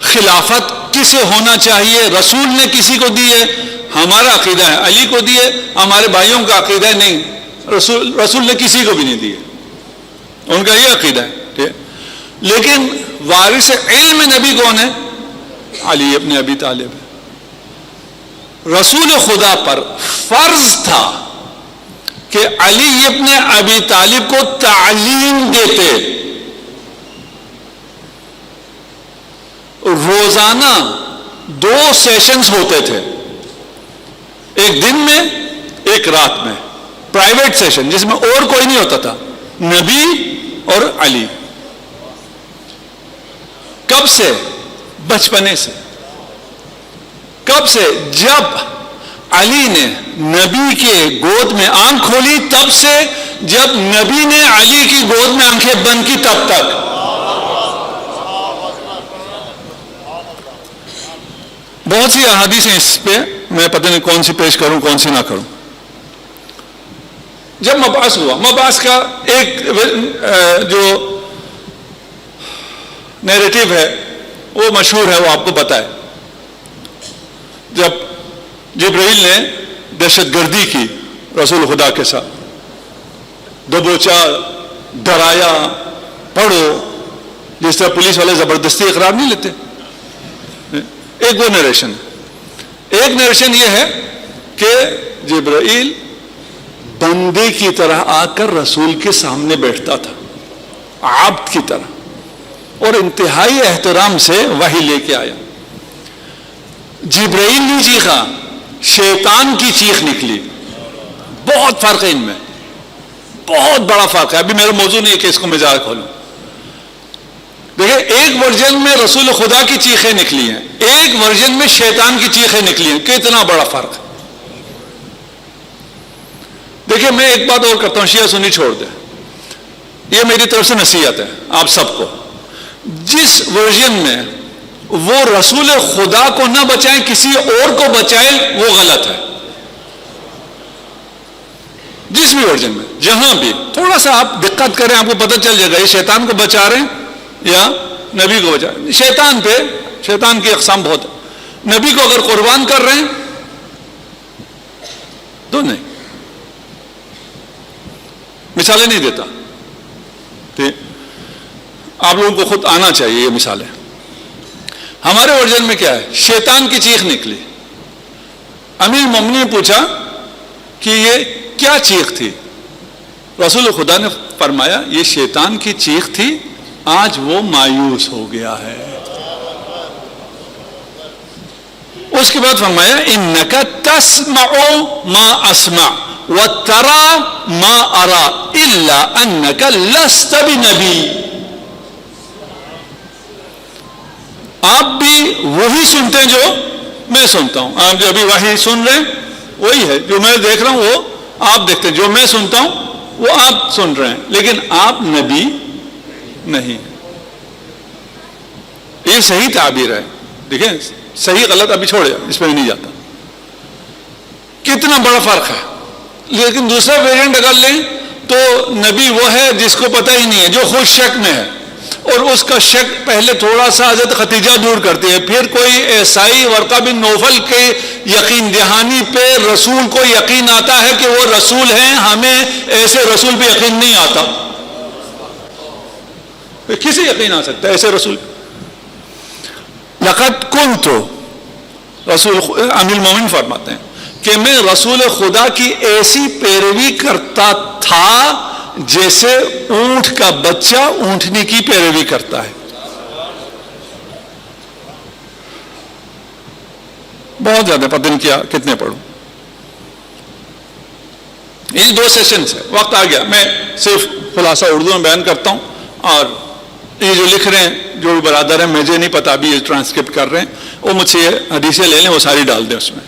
خلافت کسے ہونا چاہیے؟ رسول نے کسی کو دی ہے؟ ہمارا عقیدہ ہے علی کو دی ہے, ہمارے بھائیوں کا عقیدہ ہے نہیں, رسول نے کسی کو بھی نہیں دی ہے, ان کا یہ عقیدہ ہے. ٹھیک ہے, لیکن وارث علم نبی کون ہے؟ علی ابن ابی طالب. رسول خدا پر فرض تھا کہ علی ابن ابی طالب کو تعلیم دیتے. روزانہ 2 سیشنز ہوتے تھے, ایک دن میں ایک رات میں, پرائیویٹ سیشن جس میں اور کوئی نہیں ہوتا تھا, نبی اور علی. کب سے؟ بچپنے سے. کب سے؟ جب علی نے نبی کے گود میں آنکھ کھولی تب سے, جب نبی نے علی کی گود میں آنکھیں بند کی تب تک. بہت سی احادیث ہیں اس پہ, میں پتہ نہیں کون سی پیش کروں کون سی نہ کروں. جب مبعث ہوا, مبعث کا ایک جو نیریٹو ہے وہ مشہور ہے, وہ آپ کو پتا ہے. جب جبرائیل نے دہشت گردی کی رسول خدا کے ساتھ, دبوچا, ڈرایا, پڑھو, جس طرح پولیس والے زبردستی اقرار نہیں لیتے. ایک وہ نیریشن ہے. ایک نیریشن یہ ہے کہ جبرائیل بندے کی طرح آ کر رسول کے سامنے بیٹھتا تھا, عبد کی طرح, اور انتہائی احترام سے وحی لے کے آیا. جبرائیل نہیں چیخا, شیطان کی چیخ نکلی. بہت فرق ہے ان میں, بہت بڑا فرق ہے. ابھی میرا موضوع نہیں ہے کہ اس کو میں زیادہ کھولوں. دیکھیں, ایک ورژن میں رسول خدا کی چیخیں نکلی ہیں, ایک ورژن میں شیطان کی چیخیں نکلی ہیں. کتنا بڑا فرق ہے. دیکھیں میں ایک بات اور کرتا ہوں, شیعہ سنی چھوڑ دیں, یہ میری طرف سے نصیحت ہے آپ سب کو. جس ورژن میں وہ رسول خدا کو نہ بچائیں کسی اور کو بچائیں وہ غلط ہے. جس بھی ورژن میں, جہاں بھی, تھوڑا سا آپ دقت کریں, آپ کو پتہ چل جائے گا یہ شیطان کو بچا رہے ہیں یا نبی کو بچا رہے ہیں. شیطان پہ, شیطان کی اقسام بہت ہے. نبی کو اگر قربان کر رہے ہیں تو نہیں, مثالیں نہیں دیتا, آپ لوگوں کو خود آنا چاہیے یہ مثالیں. ہمارے ورژن میں کیا ہے؟ شیطان کی چیخ نکلی. امیر المومنین نے پوچھا کہ یہ کیا چیخ تھی؟ رسول خدا نے فرمایا یہ شیطان کی چیخ تھی, آج وہ مایوس ہو گیا ہے. اس کے بعد فرمایا انک تسمع ما اسمع وترى ما ارى الا انک لست بنبی. آپ بھی وہی سنتے ہیں جو میں سنتا ہوں. آپ جو ابھی وحی سن رہے ہیں وہی ہے, جو میں دیکھ رہا ہوں وہ آپ دیکھتے ہیں, جو میں سنتا ہوں وہ آپ سن رہے ہیں, لیکن آپ نبی نہیں. یہ صحیح تعبیر ہے. دیکھیں صحیح غلط ابھی چھوڑے, اس پہ نہیں جاتا. کتنا بڑا فرق ہے. لیکن دوسرا ویریئنٹ اگر لیں تو نبی وہ ہے جس کو پتہ ہی نہیں ہے, جو خود شک میں ہے, اور اس کا شک پہلے تھوڑا سا حضرت خدیجہ دور کرتی ہے, پھر کوئی عیسائی ورقہ بن نوفل کے یقین دہانی پہ رسول کو یقین آتا ہے کہ وہ رسول ہیں. ہمیں ایسے رسول پہ یقین نہیں آتا. کسے یقین آ سکتا ہے ایسے رسول؟ لقد کنت, رسول امیر المومنین فرماتے ہیں کہ میں رسول خدا کی ایسی پیروی کرتا تھا جیسے اونٹ کا بچہ اونٹنی کی پیروی کرتا ہے. بہت زیادہ پتہ نہیں کیا کتنے پڑھوں. یہ 2 سیشنز ہے, وقت آ گیا. میں صرف خلاصہ اردو میں بیان کرتا ہوں, اور یہ جو لکھ رہے ہیں جو برادر ہیں, مجھے نہیں پتا ابھی یہ ٹرانسکرپٹ کر رہے ہیں, وہ مجھ سے حدیثیں لے لیں, وہ ساری ڈال دیں اس میں.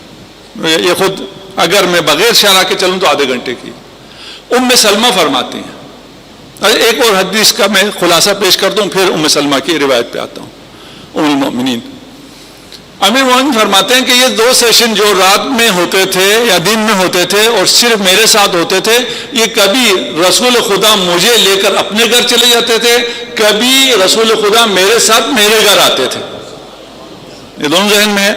یہ خود اگر میں بغیر شرح کے چلوں تو آدھے گھنٹے کی. ام سلمہ فرماتی ہیں, ایک اور حدیث کا میں خلاصہ پیش کرتا ہوں, پھر ام سلمہ کی روایت پہ آتا ہوں. ام المؤمنین امیر مومنین فرماتے ہیں کہ یہ 2 سیشن جو رات میں ہوتے تھے یا دن میں ہوتے تھے اور صرف میرے ساتھ ہوتے تھے، یہ کبھی رسول خدا مجھے لے کر اپنے گھر چلے جاتے تھے، کبھی رسول خدا میرے ساتھ میرے گھر آتے تھے. یہ دونوں ذہن میں ہے.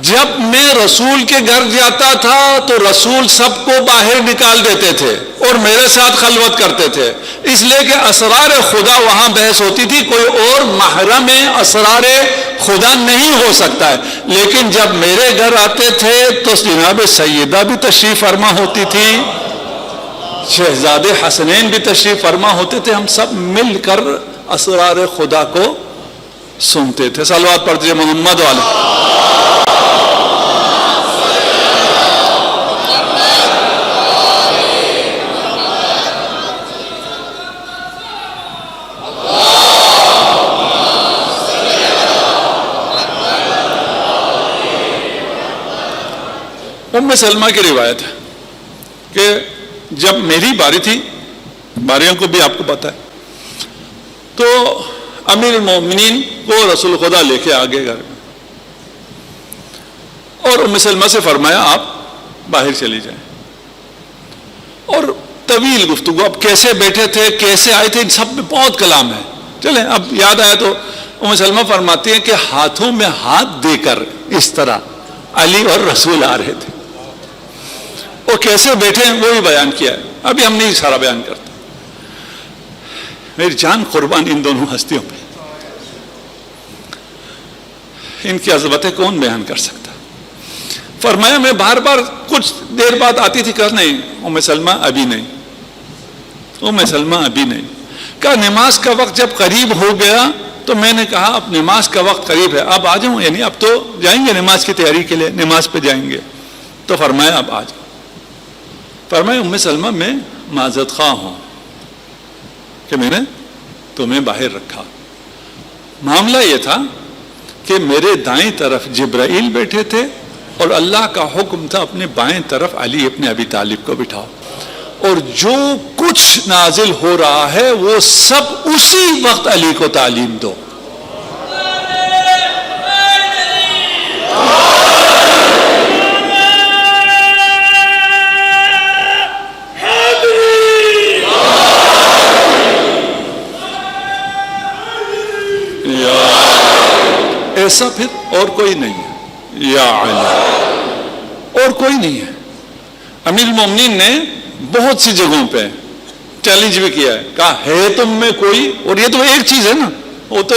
جب میں رسول کے گھر جاتا تھا تو رسول سب کو باہر نکال دیتے تھے اور میرے ساتھ خلوت کرتے تھے، اس لیے کہ اسرار خدا وہاں بحث ہوتی تھی، کوئی اور محرم اسرار خدا نہیں ہو سکتا ہے. لیکن جب میرے گھر آتے تھے تو جناب سیدہ بھی تشریف فرما ہوتی تھی، شہزادے حسنین بھی تشریف فرما ہوتے تھے، ہم سب مل کر اسرار خدا کو سنتے تھے. صلوات پڑھتے محمد والے. ام سلمہ کی روایت ہے کہ جب میری باری تھی، باریوں کو بھی آپ کو پتا ہے، تو امیر المومنین کو رسول خدا لے کے آگے گھر میں، اور ام سلمہ سے فرمایا آپ باہر چلی جائیں. اور طویل گفتگو، اب کیسے بیٹھے تھے، کیسے آئے تھے، ان سب میں بہت کلام ہے. چلیں اب یاد آیا تو ام سلمہ فرماتی ہیں کہ ہاتھوں میں ہاتھ دے کر اس طرح علی اور رسول آ رہے تھے، اور کیسے بیٹھے ہیں وہ بھی بیان کیا ہے. ابھی ہم نہیں سارا بیان کرتے. میری جان قربان ان دونوں ہستیوں پہ، ان کی عظمتیں کون بیان کر سکتا. فرمایا میں بار بار کچھ دیر بعد آتی تھی، کہا نہیں ام سلمہ ابھی نہیں، ام سلمہ ابھی نہیں. کہا نماز کا وقت جب قریب ہو گیا تو میں نے کہا اب نماز کا وقت قریب ہے، اب آ جاؤں، یعنی اب تو جائیں گے نماز کی تیاری کے لیے، نماز پہ جائیں گے. تو فرمایا اب آ جاؤ. فرمایا ام سلمہ میں معذرت خواہ ہوں کہ میں نے تمہیں باہر رکھا. معاملہ یہ تھا کہ میرے دائیں طرف جبرائیل بیٹھے تھے اور اللہ کا حکم تھا اپنے بائیں طرف علی ابن ابی طالب کو بٹھاؤ، اور جو کچھ نازل ہو رہا ہے وہ سب اسی وقت علی کو تعلیم دو. ایسا پھر اور کوئی نہیں ہے، یا علی اور کوئی نہیں ہے. امیر المومنین نے بہت سی جگہوں پہ چیلنج بھی کیا ہے، کہا ہے تم میں کوئی، اور یہ تو ایک چیز ہے نا، وہ تو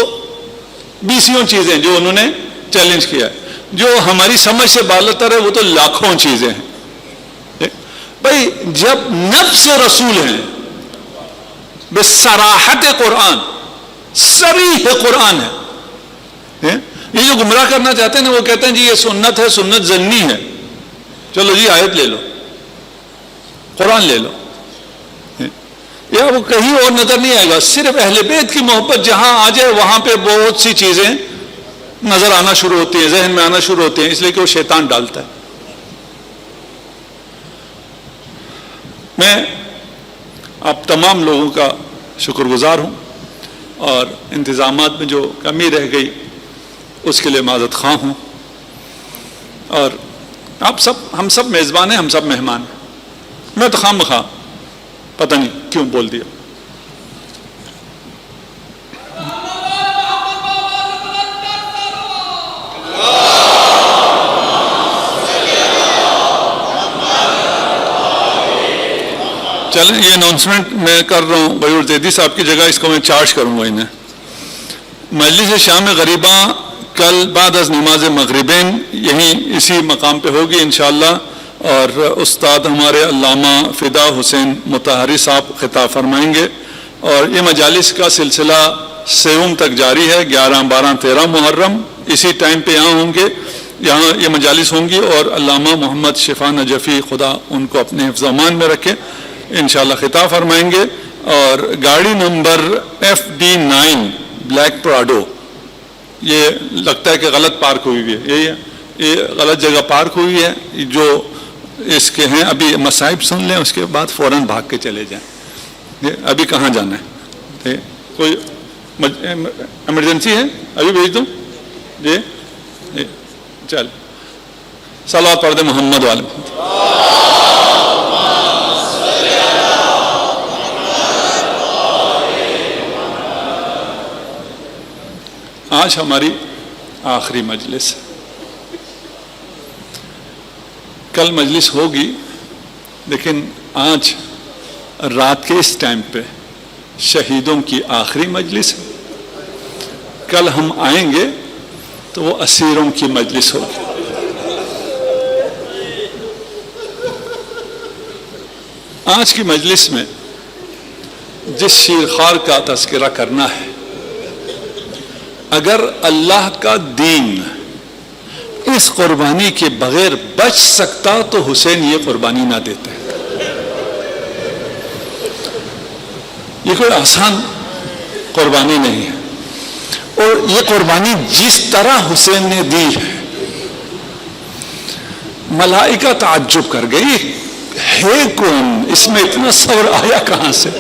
بیسیوں چیزیں جو انہوں نے چیلنج کیا ہے. جو ہماری سمجھ سے بالاتر ہے وہ تو لاکھوں چیزیں ہیں. بھائی جب نفس رسول ہیں بصراحت قرآن، صریح قرآن ہے. یہ جو گمراہ کرنا چاہتے ہیں نا، وہ کہتے ہیں جی یہ سنت ہے، سنت ظنی ہے. چلو جی آیت لے لو، قرآن لے لو، یا وہ کہیں اور نظر نہیں آئے گا. صرف اہل بیت کی محبت جہاں آ جائے وہاں پہ بہت سی چیزیں نظر آنا شروع ہوتی ہیں، ذہن میں آنا شروع ہوتی ہیں، اس لیے کہ وہ شیطان ڈالتا ہے. میں آپ تمام لوگوں کا شکر گزار ہوں، اور انتظامات میں جو کمی رہ گئی اس کے لیے معذرت خواہ ہوں. اور آپ سب، ہم سب میزبان ہیں، ہم سب مہمان ہیں. میں تو خواہ مخواہ پتہ نہیں کیوں بول دیا. چلیں یہ اناؤنسمنٹ میں کر رہا ہوں، بھائی زیدی صاحب کی جگہ اس کو میں چارج کروں گا انہیں. مجلس شام غریبہ کل بعد از نماز مغربین یہیں اسی مقام پہ ہوگی انشاءاللہ، اور استاد ہمارے علامہ فدا حسین مطہری صاحب خطاب فرمائیں گے. اور یہ مجالس کا سلسلہ 7 تک جاری ہے، 11، 12، 13 محرم اسی ٹائم پہ یہاں ہوں گے، یہاں یہ مجالس ہوں گی. اور علامہ محمد شفا نجفی خدا ان کو اپنے حفظ و امان میں رکھے، انشاءاللہ خطاب فرمائیں گے. اور گاڑی نمبر FD9 بلیک پراڈو، یہ لگتا ہے کہ غلط پارک ہوئی ہوئی ہے، یہی ہے، یہ غلط جگہ پارک ہوئی ہے. جو اس کے ہیں ابھی مصائب سن لیں، اس کے بعد فوراً بھاگ کے چلے جائیں. ابھی کہاں جانا ہے؟ کوئی ایمرجنسی ہے ابھی بھیج دوں جی. چل صلوات پڑھ دے محمد والے محمد. آج ہماری آخری مجلس ہے. کل مجلس ہوگی لیکن آج رات کے اس ٹائم پہ شہیدوں کی آخری مجلس ہے. کل ہم آئیں گے تو وہ اسیروں کی مجلس ہوگی. آج کی مجلس میں جس شیرخوار کا تذکرہ کرنا ہے، اگر اللہ کا دین اس قربانی کے بغیر بچ سکتا تو حسین یہ قربانی نہ دیتے. یہ کوئی آسان قربانی نہیں ہے، اور یہ قربانی جس طرح حسین نے دی ہے ملائکہ تعجب کر گئی، ہے کون، اس میں اتنا صبر آیا کہاں سے؟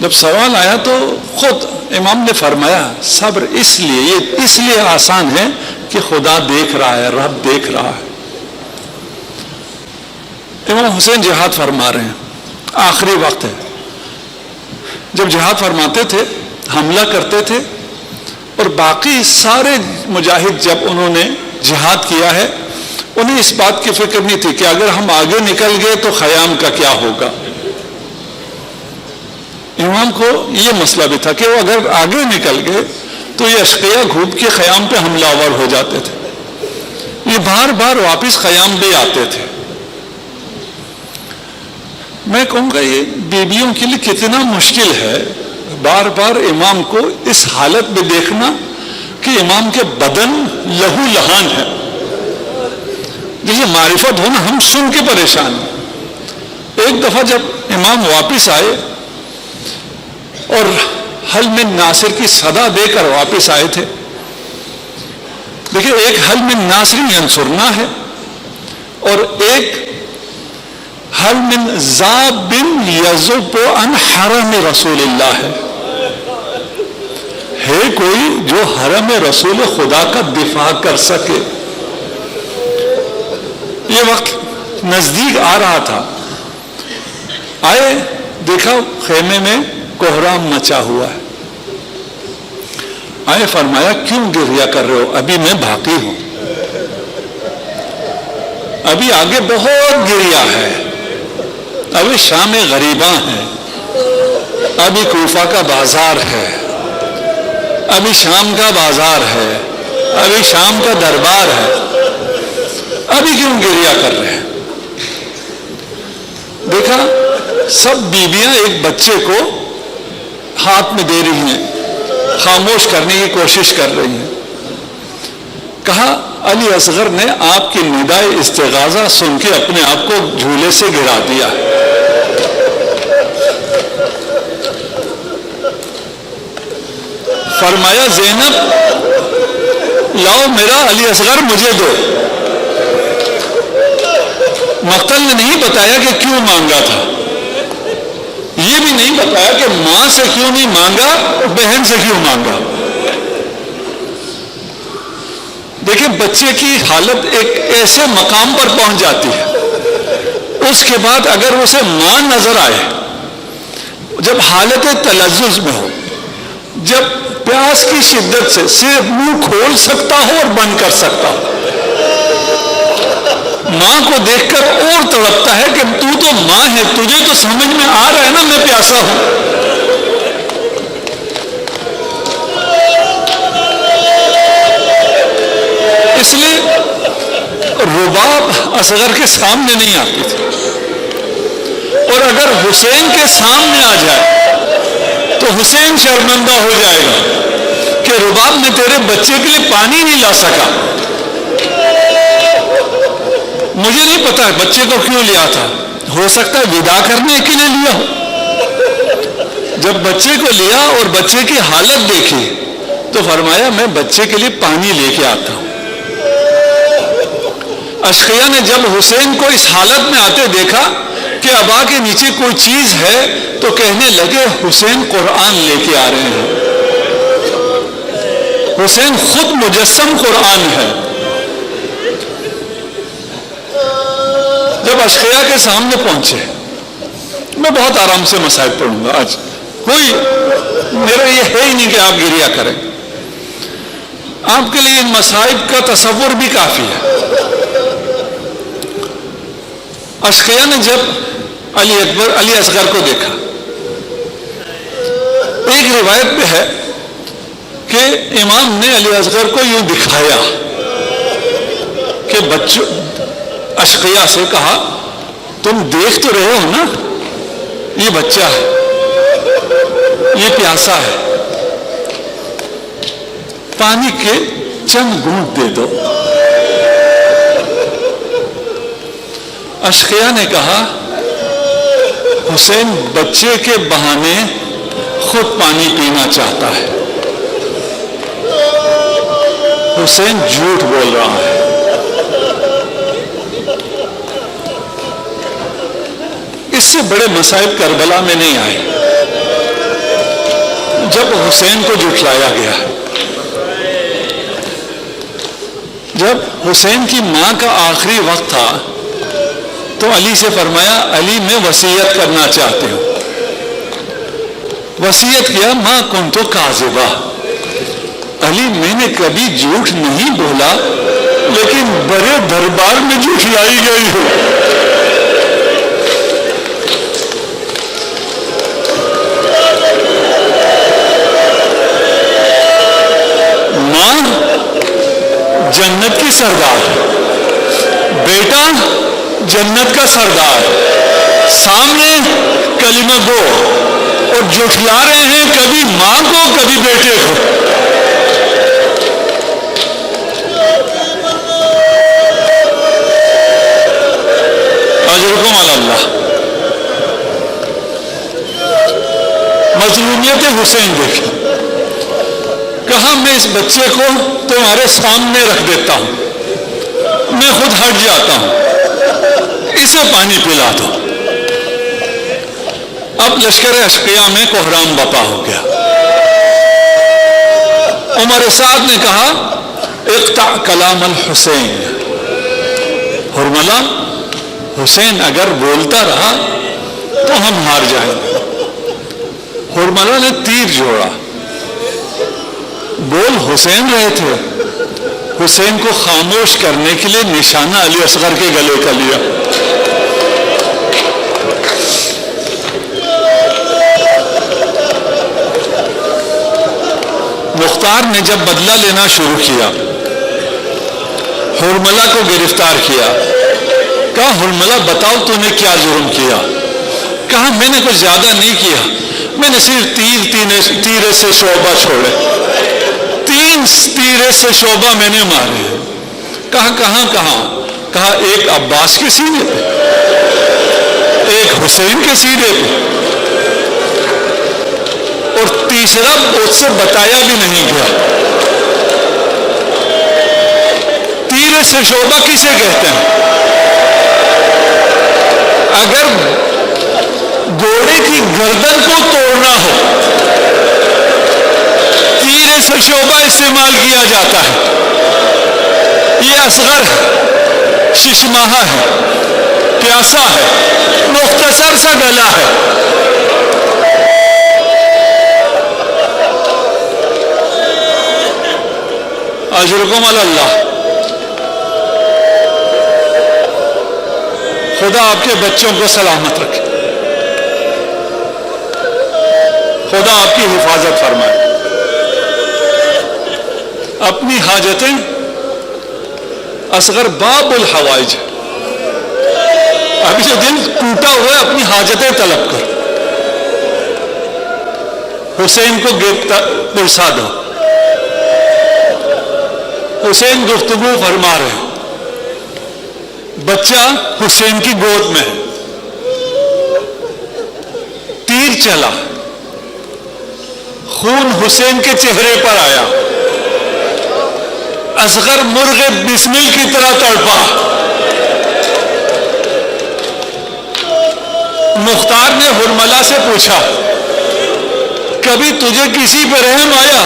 جب سوال آیا تو خود امام نے فرمایا صبر اس لیے آسان ہے کہ خدا دیکھ رہا ہے، رب دیکھ رہا ہے. امام حسین جہاد فرما رہے ہیں، آخری وقت ہے. جب جہاد فرماتے تھے حملہ کرتے تھے، اور باقی سارے مجاہد جب انہوں نے جہاد کیا ہے انہیں اس بات کی فکر نہیں تھی کہ اگر ہم آگے نکل گئے تو خیام کا کیا ہوگا. امام کو یہ مسئلہ بھی تھا کہ وہ اگر آگے نکل گئے تو یہ اشقیہ گھوم کے خیام پہ حملہ آور ہو جاتے تھے. یہ بار بار واپس خیام بھی آتے تھے. میں کہوں گا یہ بیویوں کے لیے کتنا مشکل ہے بار بار امام کو اس حالت میں دیکھنا کہ امام کے بدن لہو لہان ہے. یہ معرفت ہونا ہم سن کے پریشان ہیں. ایک دفعہ جب امام واپس آئے اور حل من ناصر کی صدا دے کر واپس آئے تھے، دیکھیں ایک حل من ناصر ینصرنا ہے اور ایک حل من ذاب یذب عن حرم رسول اللہ ہے کوئی جو حرم رسول خدا کا دفاع کر سکے. یہ وقت نزدیک آ رہا تھا. آئے دیکھا خیمے میں کوہرام مچا ہوا ہے. آئے فرمایا کیوں گریہ کر رہے ہو؟ ابھی میں باقی ہوں، ابھی آگے بہت گریہ ہے، ابھی شام غریباں ہے، ابھی کوفہ کا بازار ہے، ابھی شام کا بازار ہے، ابھی شام کا دربار ہے، ابھی کیوں گریہ کر رہے ہیں؟ دیکھا سب بیویاں ایک بچے کو ہاتھ میں دے رہی ہیں، خاموش کرنے کی کوشش کر رہی ہیں. کہا علی اصغر نے آپ کی ندائے استغاثہ سن کے اپنے آپ کو جھولے سے گرا دیا. فرمایا زینب لاؤ میرا علی اصغر مجھے دو. مقتل نے نہیں بتایا کہ کیوں مانگا تھا، یہ بھی نہیں بتایا کہ ماں سے کیوں نہیں مانگا، بہن سے کیوں مانگا. دیکھیں بچے کی حالت ایک ایسے مقام پر پہنچ جاتی ہے، اس کے بعد اگر اسے ماں نظر آئے، جب حالت تلذذ میں ہو، جب پیاس کی شدت سے صرف منہ کھول سکتا ہو اور بند کر سکتا ہو، ماں کو دیکھ کر اور تڑپتا ہے کہ تو ماں ہے، تجھے تو سمجھ میں آ رہا ہے نا میں پیاسا ہوں. اس لیے رباب اصغر کے سامنے نہیں آتی تھی، اور اگر حسین کے سامنے آ جائے تو حسین شرمندہ ہو جائے گا کہ رباب نے تیرے بچے کے لیے پانی نہیں لا سکا. مجھے نہیں پتا بچے کو کیوں لیا تھا، ہو سکتا ہے ودا کرنے کے لیے لیا ہو. جب بچے کو لیا اور بچے کی حالت دیکھی تو فرمایا میں بچے کے لیے پانی لے کے آتا ہوں. اشقیہ نے جب حسین کو اس حالت میں آتے دیکھا کہ ابا کے نیچے کوئی چیز ہے تو کہنے لگے حسین قرآن لے کے آ رہے ہیں. حسین خود مجسم قرآن ہے. جب اشقیا کے سامنے پہنچے، میں بہت آرام سے مصائب پڑھوں گا آج، کوئی میرا یہ ہے ہی نہیں کہ آپ گریا کریں، آپ کے لیے ان مصائب کا تصور بھی کافی ہے. اشقیا نے جب علی اصغر کو دیکھا، ایک روایت میں ہے کہ امام نے علی اصغر کو یوں دکھایا کہ بچوں، اشقیا سے کہا تم دیکھ تو رہے ہو نا، یہ بچہ ہے، یہ پیاسا ہے، پانی کے چند گھونٹ دے دو. اشقیا نے کہا حسین بچے کے بہانے خود پانی پینا چاہتا ہے، حسین جھوٹ بول رہا ہے. اس سے بڑے مصائب کربلا میں نہیں آئے جب حسین کو جھٹلایا گیا. جب حسین کی ماں کا آخری وقت تھا تو علی سے فرمایا علی میں وصیت کرنا چاہتے ہوں. وصیت کیا ماں کنتو کاذبہ، علی میں نے کبھی جھوٹ نہیں بولا لیکن بڑے دربار میں جھٹلائی گئی ہوں. ماں جنت کی سردار، بیٹا جنت کا سردار، سامنے کلمہ گو اور جھٹلا رہے ہیں کبھی ماں کو کبھی بیٹے کو. اجرکم علی اللہ. مظلومیت حسین دیکھیں، کہا میں اس بچے کو تمہارے سامنے رکھ دیتا ہوں، میں خود ہٹ جاتا ہوں، اسے پانی پلا دو. اب لشکر اشقیا میں کوہرام بپا ہو گیا. عمر سعد نے کہا اقطع کلام الحسین، حرملہ حسین اگر بولتا رہا تو ہم ہار جائیں گے. حرملہ نے تیر جوڑا، بول حسین رہے تھے، حسین کو خاموش کرنے کے لیے نشانہ علی اصغر کے گلے کا لیا. مختار نے جب بدلہ لینا شروع کیا، حرملہ کو گرفتار کیا. کہا حرملہ بتاؤ تو نے کیا جرم کیا؟ کہا میں نے کچھ زیادہ نہیں کیا، میں نے صرف تیرے سے شعبہ چھوڑے، 3 تیرے سے شعبہ میں نے مارے. کہا کہاں؟ کہا ایک عباس کے سینے پہ، ایک حسین کے سینے پہ، اور تیسرا اس سے بتایا بھی نہیں گیا. تیر سے شعبہ کسے کہتے ہیں؟ اگر گھوڑے کی گردن کو توڑنا ہو تیر سے شعبہ استعمال کیا جاتا ہے. یہ اصغر ششماہا ہے، پیاسا ہے، مختصر سا گلا ہے. اجرکم علی اللہ. خدا آپ کے بچوں کو سلامت رکھے، خدا آپ کی حفاظت فرمائے. اپنی حاجتیں اصغر باب الحوائج، ابھی جو دل ٹوٹا ہوا ہے اپنی حاجتیں طلب کر. حسین کو پرسا دو. حسین گفتگو فرما رہے ہیں، بچہ حسین کی گود میں ہے. تیر چلا، خون حسین کے چہرے پر آیا. اصغر مرغ بسمل کی طرح تڑپا. مختار نے حرملہ سے پوچھا کبھی تجھے کسی پہ رحم آیا؟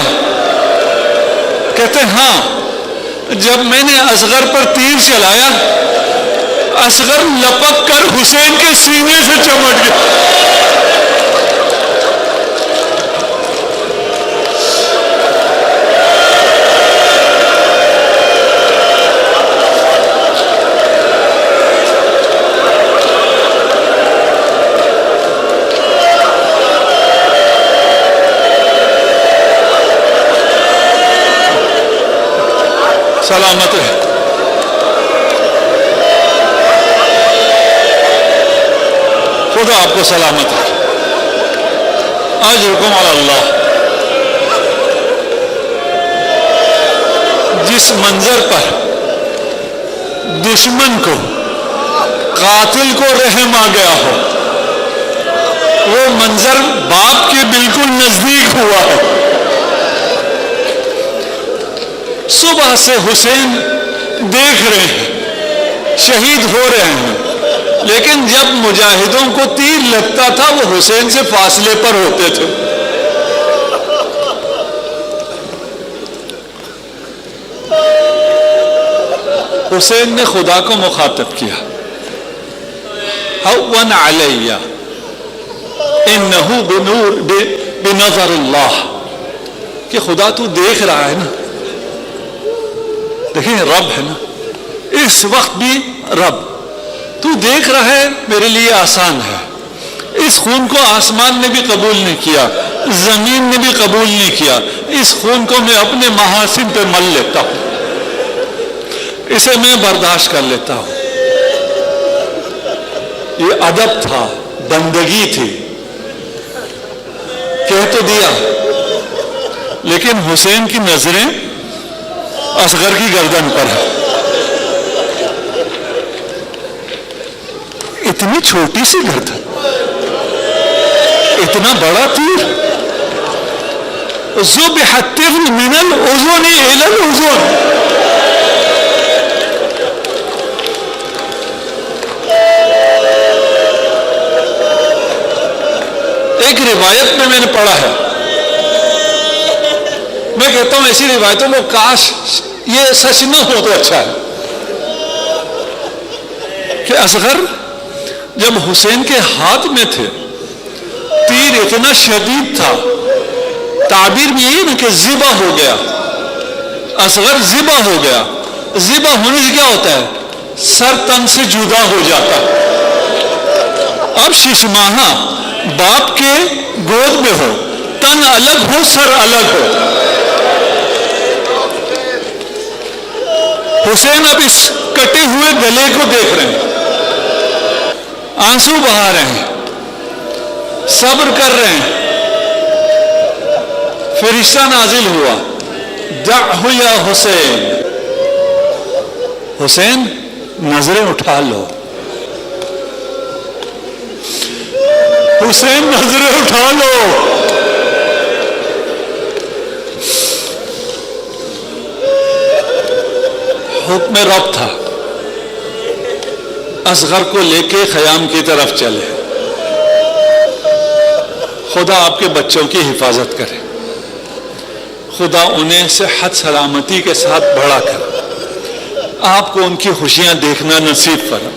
کہتے ہیں ہاں، جب میں نے اصغر پر تیر چلایا، اصغر لپک کر حسین کے سینے سے چمٹ گیا۔ سلامت ہے۔ خدا آپ کو سلامت ہے۔ اجرکم علی اللہ۔ جس منظر پر دشمن کو، قاتل کو رحم آ گیا ہو، وہ منظر باپ کے بالکل نزدیک ہوا ہے۔ صبح سے حسین دیکھ رہے ہیں، شہید ہو رہے ہیں، لیکن جب مجاہدوں کو تیر لگتا تھا وہ حسین سے فاصلے پر ہوتے تھے۔ حسین نے خدا کو مخاطب کیا، هون علی انہ بنظر اللہ، کہ خدا تو دیکھ رہا ہے نا، دیکھیں رب ہے نا، اس وقت بھی رب تو دیکھ رہا ہے، میرے لیے آسان ہے۔ اس خون کو آسمان نے بھی قبول نہیں کیا، زمین نے بھی قبول نہیں کیا، اس خون کو میں اپنے محاسن پہ مل لیتا ہوں، اسے میں برداشت کر لیتا ہوں۔ یہ ادب تھا، بندگی تھی، کہہ تو دیا، لیکن حسین کی نظریں اصغر کی گردن پر ہے۔ اتنی چھوٹی سی گردن، اتنا بڑا تیر، ذبح الطفل من الاذن الى الاذن۔ ایک روایت میں نے پڑھا ہے، میں کہتا ہوں ایسی روایتوں کو کاش یہ سچ نہ ہو تو اچھا ہے، کہ اصغر جب حسین کے ہاتھ میں تھے، تیر اتنا شدید تھا، تعبیر بھی یہی نا کہ ذبح ہو گیا، اصغر ذبح ہو گیا۔ ذبح ہونے سے کیا ہوتا ہے؟ سر تن سے جدا ہو جاتا ہے۔ اب شش ماہہ باپ کے گود میں ہو، تن الگ ہو، سر الگ ہو۔ حسین اب اس کٹے ہوئے گلے کو دیکھ رہے ہیں، آنسو بہا رہے ہیں، صبر کر رہے ہیں۔ فرشتہ نازل ہوا، دعہ یا حسین، حسین نظریں اٹھا لو، حسین نظریں اٹھا لو۔ حکم رب تھا، اصغر کو لے کے خیام کی طرف چلے۔ خدا آپ کے بچوں کی حفاظت کرے، خدا انہیں صحت سلامتی کے ساتھ بڑا کرے، آپ کو ان کی خوشیاں دیکھنا نصیب فرمائے،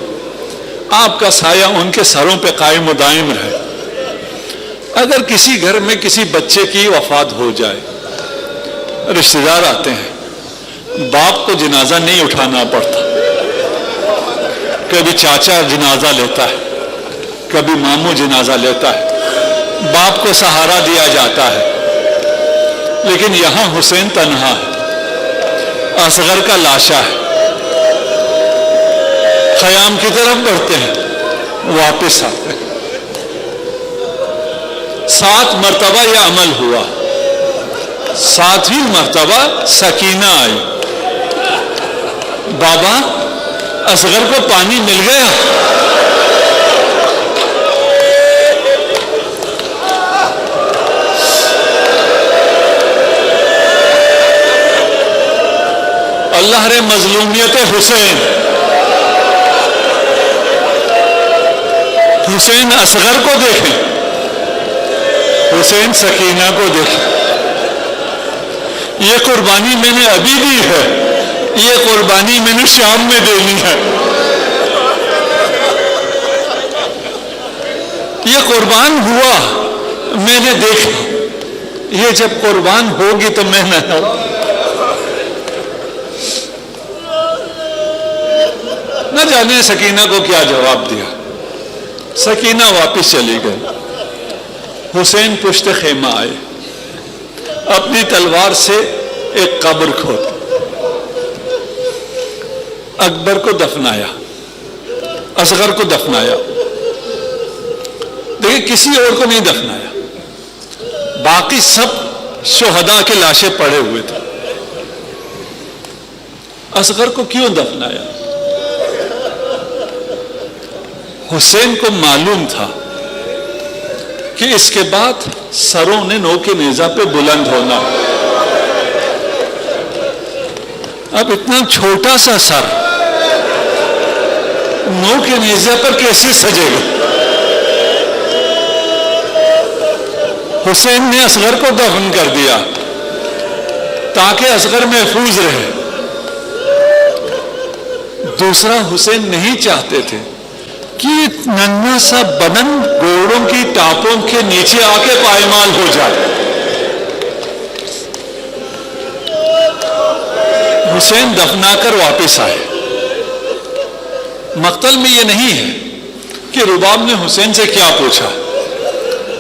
آپ کا سایہ ان کے سروں پہ قائم و دائم رہے۔ اگر کسی گھر میں کسی بچے کی وفات ہو جائے، رشتہ دار آتے ہیں، باپ کو جنازہ نہیں اٹھانا پڑتا، کبھی چاچا جنازہ لیتا ہے، کبھی ماموں جنازہ لیتا ہے، باپ کو سہارا دیا جاتا ہے۔ لیکن یہاں حسین تنہا ہے، اصغر کا لاشا ہے، خیام کی طرف بڑھتے ہیں، واپس آتے ہیں۔ 7 مرتبہ یہ عمل ہوا، 7ویں مرتبہ سکینہ آئی، بابا اصغر کو پانی مل گیا۔ اللہ رے مظلومیت حسین، حسین اصغر کو دیکھیں، حسین سکینہ کو دیکھیں۔ یہ قربانی میں نے ابھی دی ہے، یہ قربانی میں نے شام میں دینی ہے، یہ قربان ہوا میں نے دیکھا، یہ جب قربان ہوگی تو میں نہ جانے سکینہ کو کیا جواب دیا۔ سکینہ واپس چلی گئی۔ حسین پشت خیمہ آئے، اپنی تلوار سے ایک قبر کھودا، اکبر کو دفنایا، اصغر کو دفنایا، دیکھیں کسی اور کو نہیں دفنایا، باقی سب شہداء کے لاشیں پڑے ہوئے تھے، اصغر کو کیوں دفنایا؟ حسین کو معلوم تھا کہ اس کے بعد سروں نے نوک نیزہ پہ بلند ہونا، اب اتنا چھوٹا سا سر نوک نیزہ پر کیسے سجے گا؟ حسین نے اصغر کو دفن کر دیا تاکہ اصغر محفوظ رہے۔ دوسرا، حسین نہیں چاہتے تھے کہ ننھا سا بدن گھوڑوں کی ٹاپوں کے نیچے آ کے پائمال ہو جائے۔ حسین دفنا کر واپس آئے۔ مقتل میں یہ نہیں ہے کہ رباب نے حسین سے کیا پوچھا،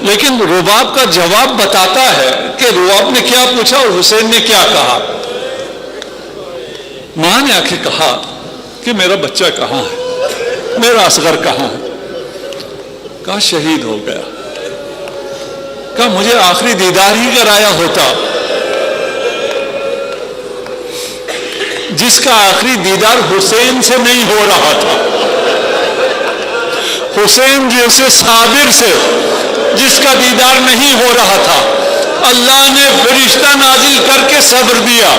لیکن رباب کا جواب بتاتا ہے کہ رباب نے کیا پوچھا اور حسین نے کیا کہا۔ ماں نے آ کے کہا کہ میرا بچہ کہاں ہے، میرا اصغر کہاں ہے؟ کہا شہید ہو گیا۔ کہا مجھے آخری دیدار ہی کرایا ہوتا، جس کا آخری دیدار حسین سے نہیں ہو رہا تھا، حسین جیسے صابر سے جس کا دیدار نہیں ہو رہا تھا، اللہ نے فرشتہ نازل کر کے صبر دیا۔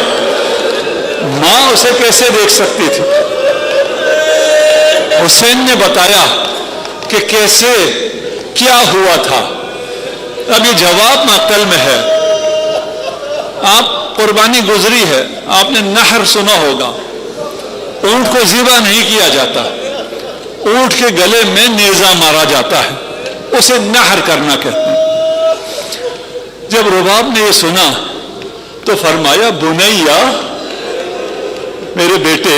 ماں اسے کیسے دیکھ سکتی تھی؟ حسین نے بتایا کہ کیسے کیا ہوا تھا۔ اب یہ جواب مقتل میں ہے۔ آپ قربانی گزری ہے، آپ نے نحر سنا ہوگا، اونٹ کو ذبح نہیں کیا جاتا، اونٹ کے گلے میں نیزہ مارا جاتا ہے، اسے نحر کرنا کہتے ہیں۔ جب رباب نے یہ سنا تو فرمایا بنیا، میرے بیٹے،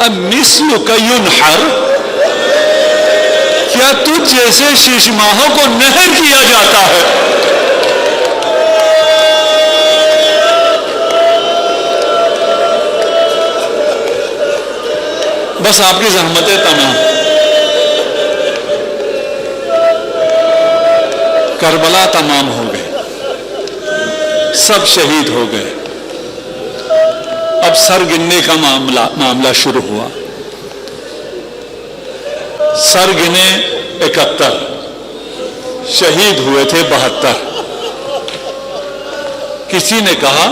امثلک ینحر، کیا تجھ جیسے ششماہوں کو نحر کیا جاتا ہے؟ بس آپ کی زحمتیں تمام، کربلا تمام ہو گئے، سب شہید ہو گئے۔ اب سر گننے کا معاملہ شروع ہوا۔ سر گنے 71، شہید ہوئے تھے 72۔ کسی نے کہا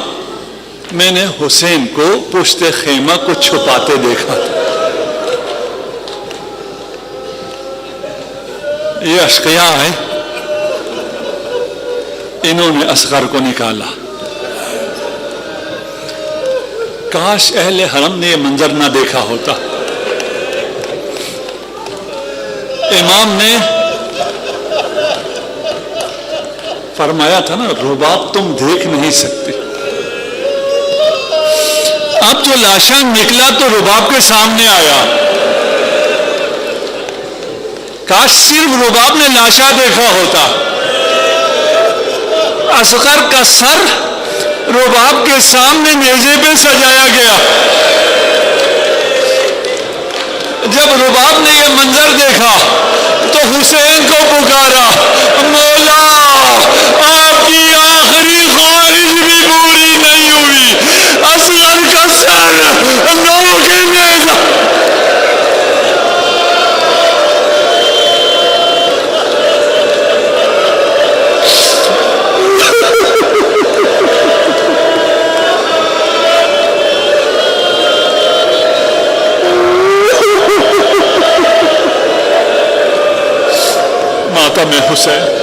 میں نے حسین کو پشت خیمہ کو چھپاتے دیکھا تھا۔ یہ اشقیاء ہیں، انہوں نے اصغر کو نکالا۔ کاش اہل حرم نے یہ منظر نہ دیکھا ہوتا۔ امام نے فرمایا تھا نا، رباب تم دیکھ نہیں سکتے۔ اب جو لاشاں نکلا تو رباب کے سامنے آیا۔ کاش صرف رباب نے لاشا دیکھا ہوتا۔ اصغر کا سر رباب کے سامنے نیزے پہ سجایا گیا۔ جب رباب نے یہ منظر دیکھا تو حسین کو پکارا، مولا آپ کی آخری خواہش بھی پوری نہیں ہوئی، اصغر کا سر نوک نیزہ۔ ماتم حسین،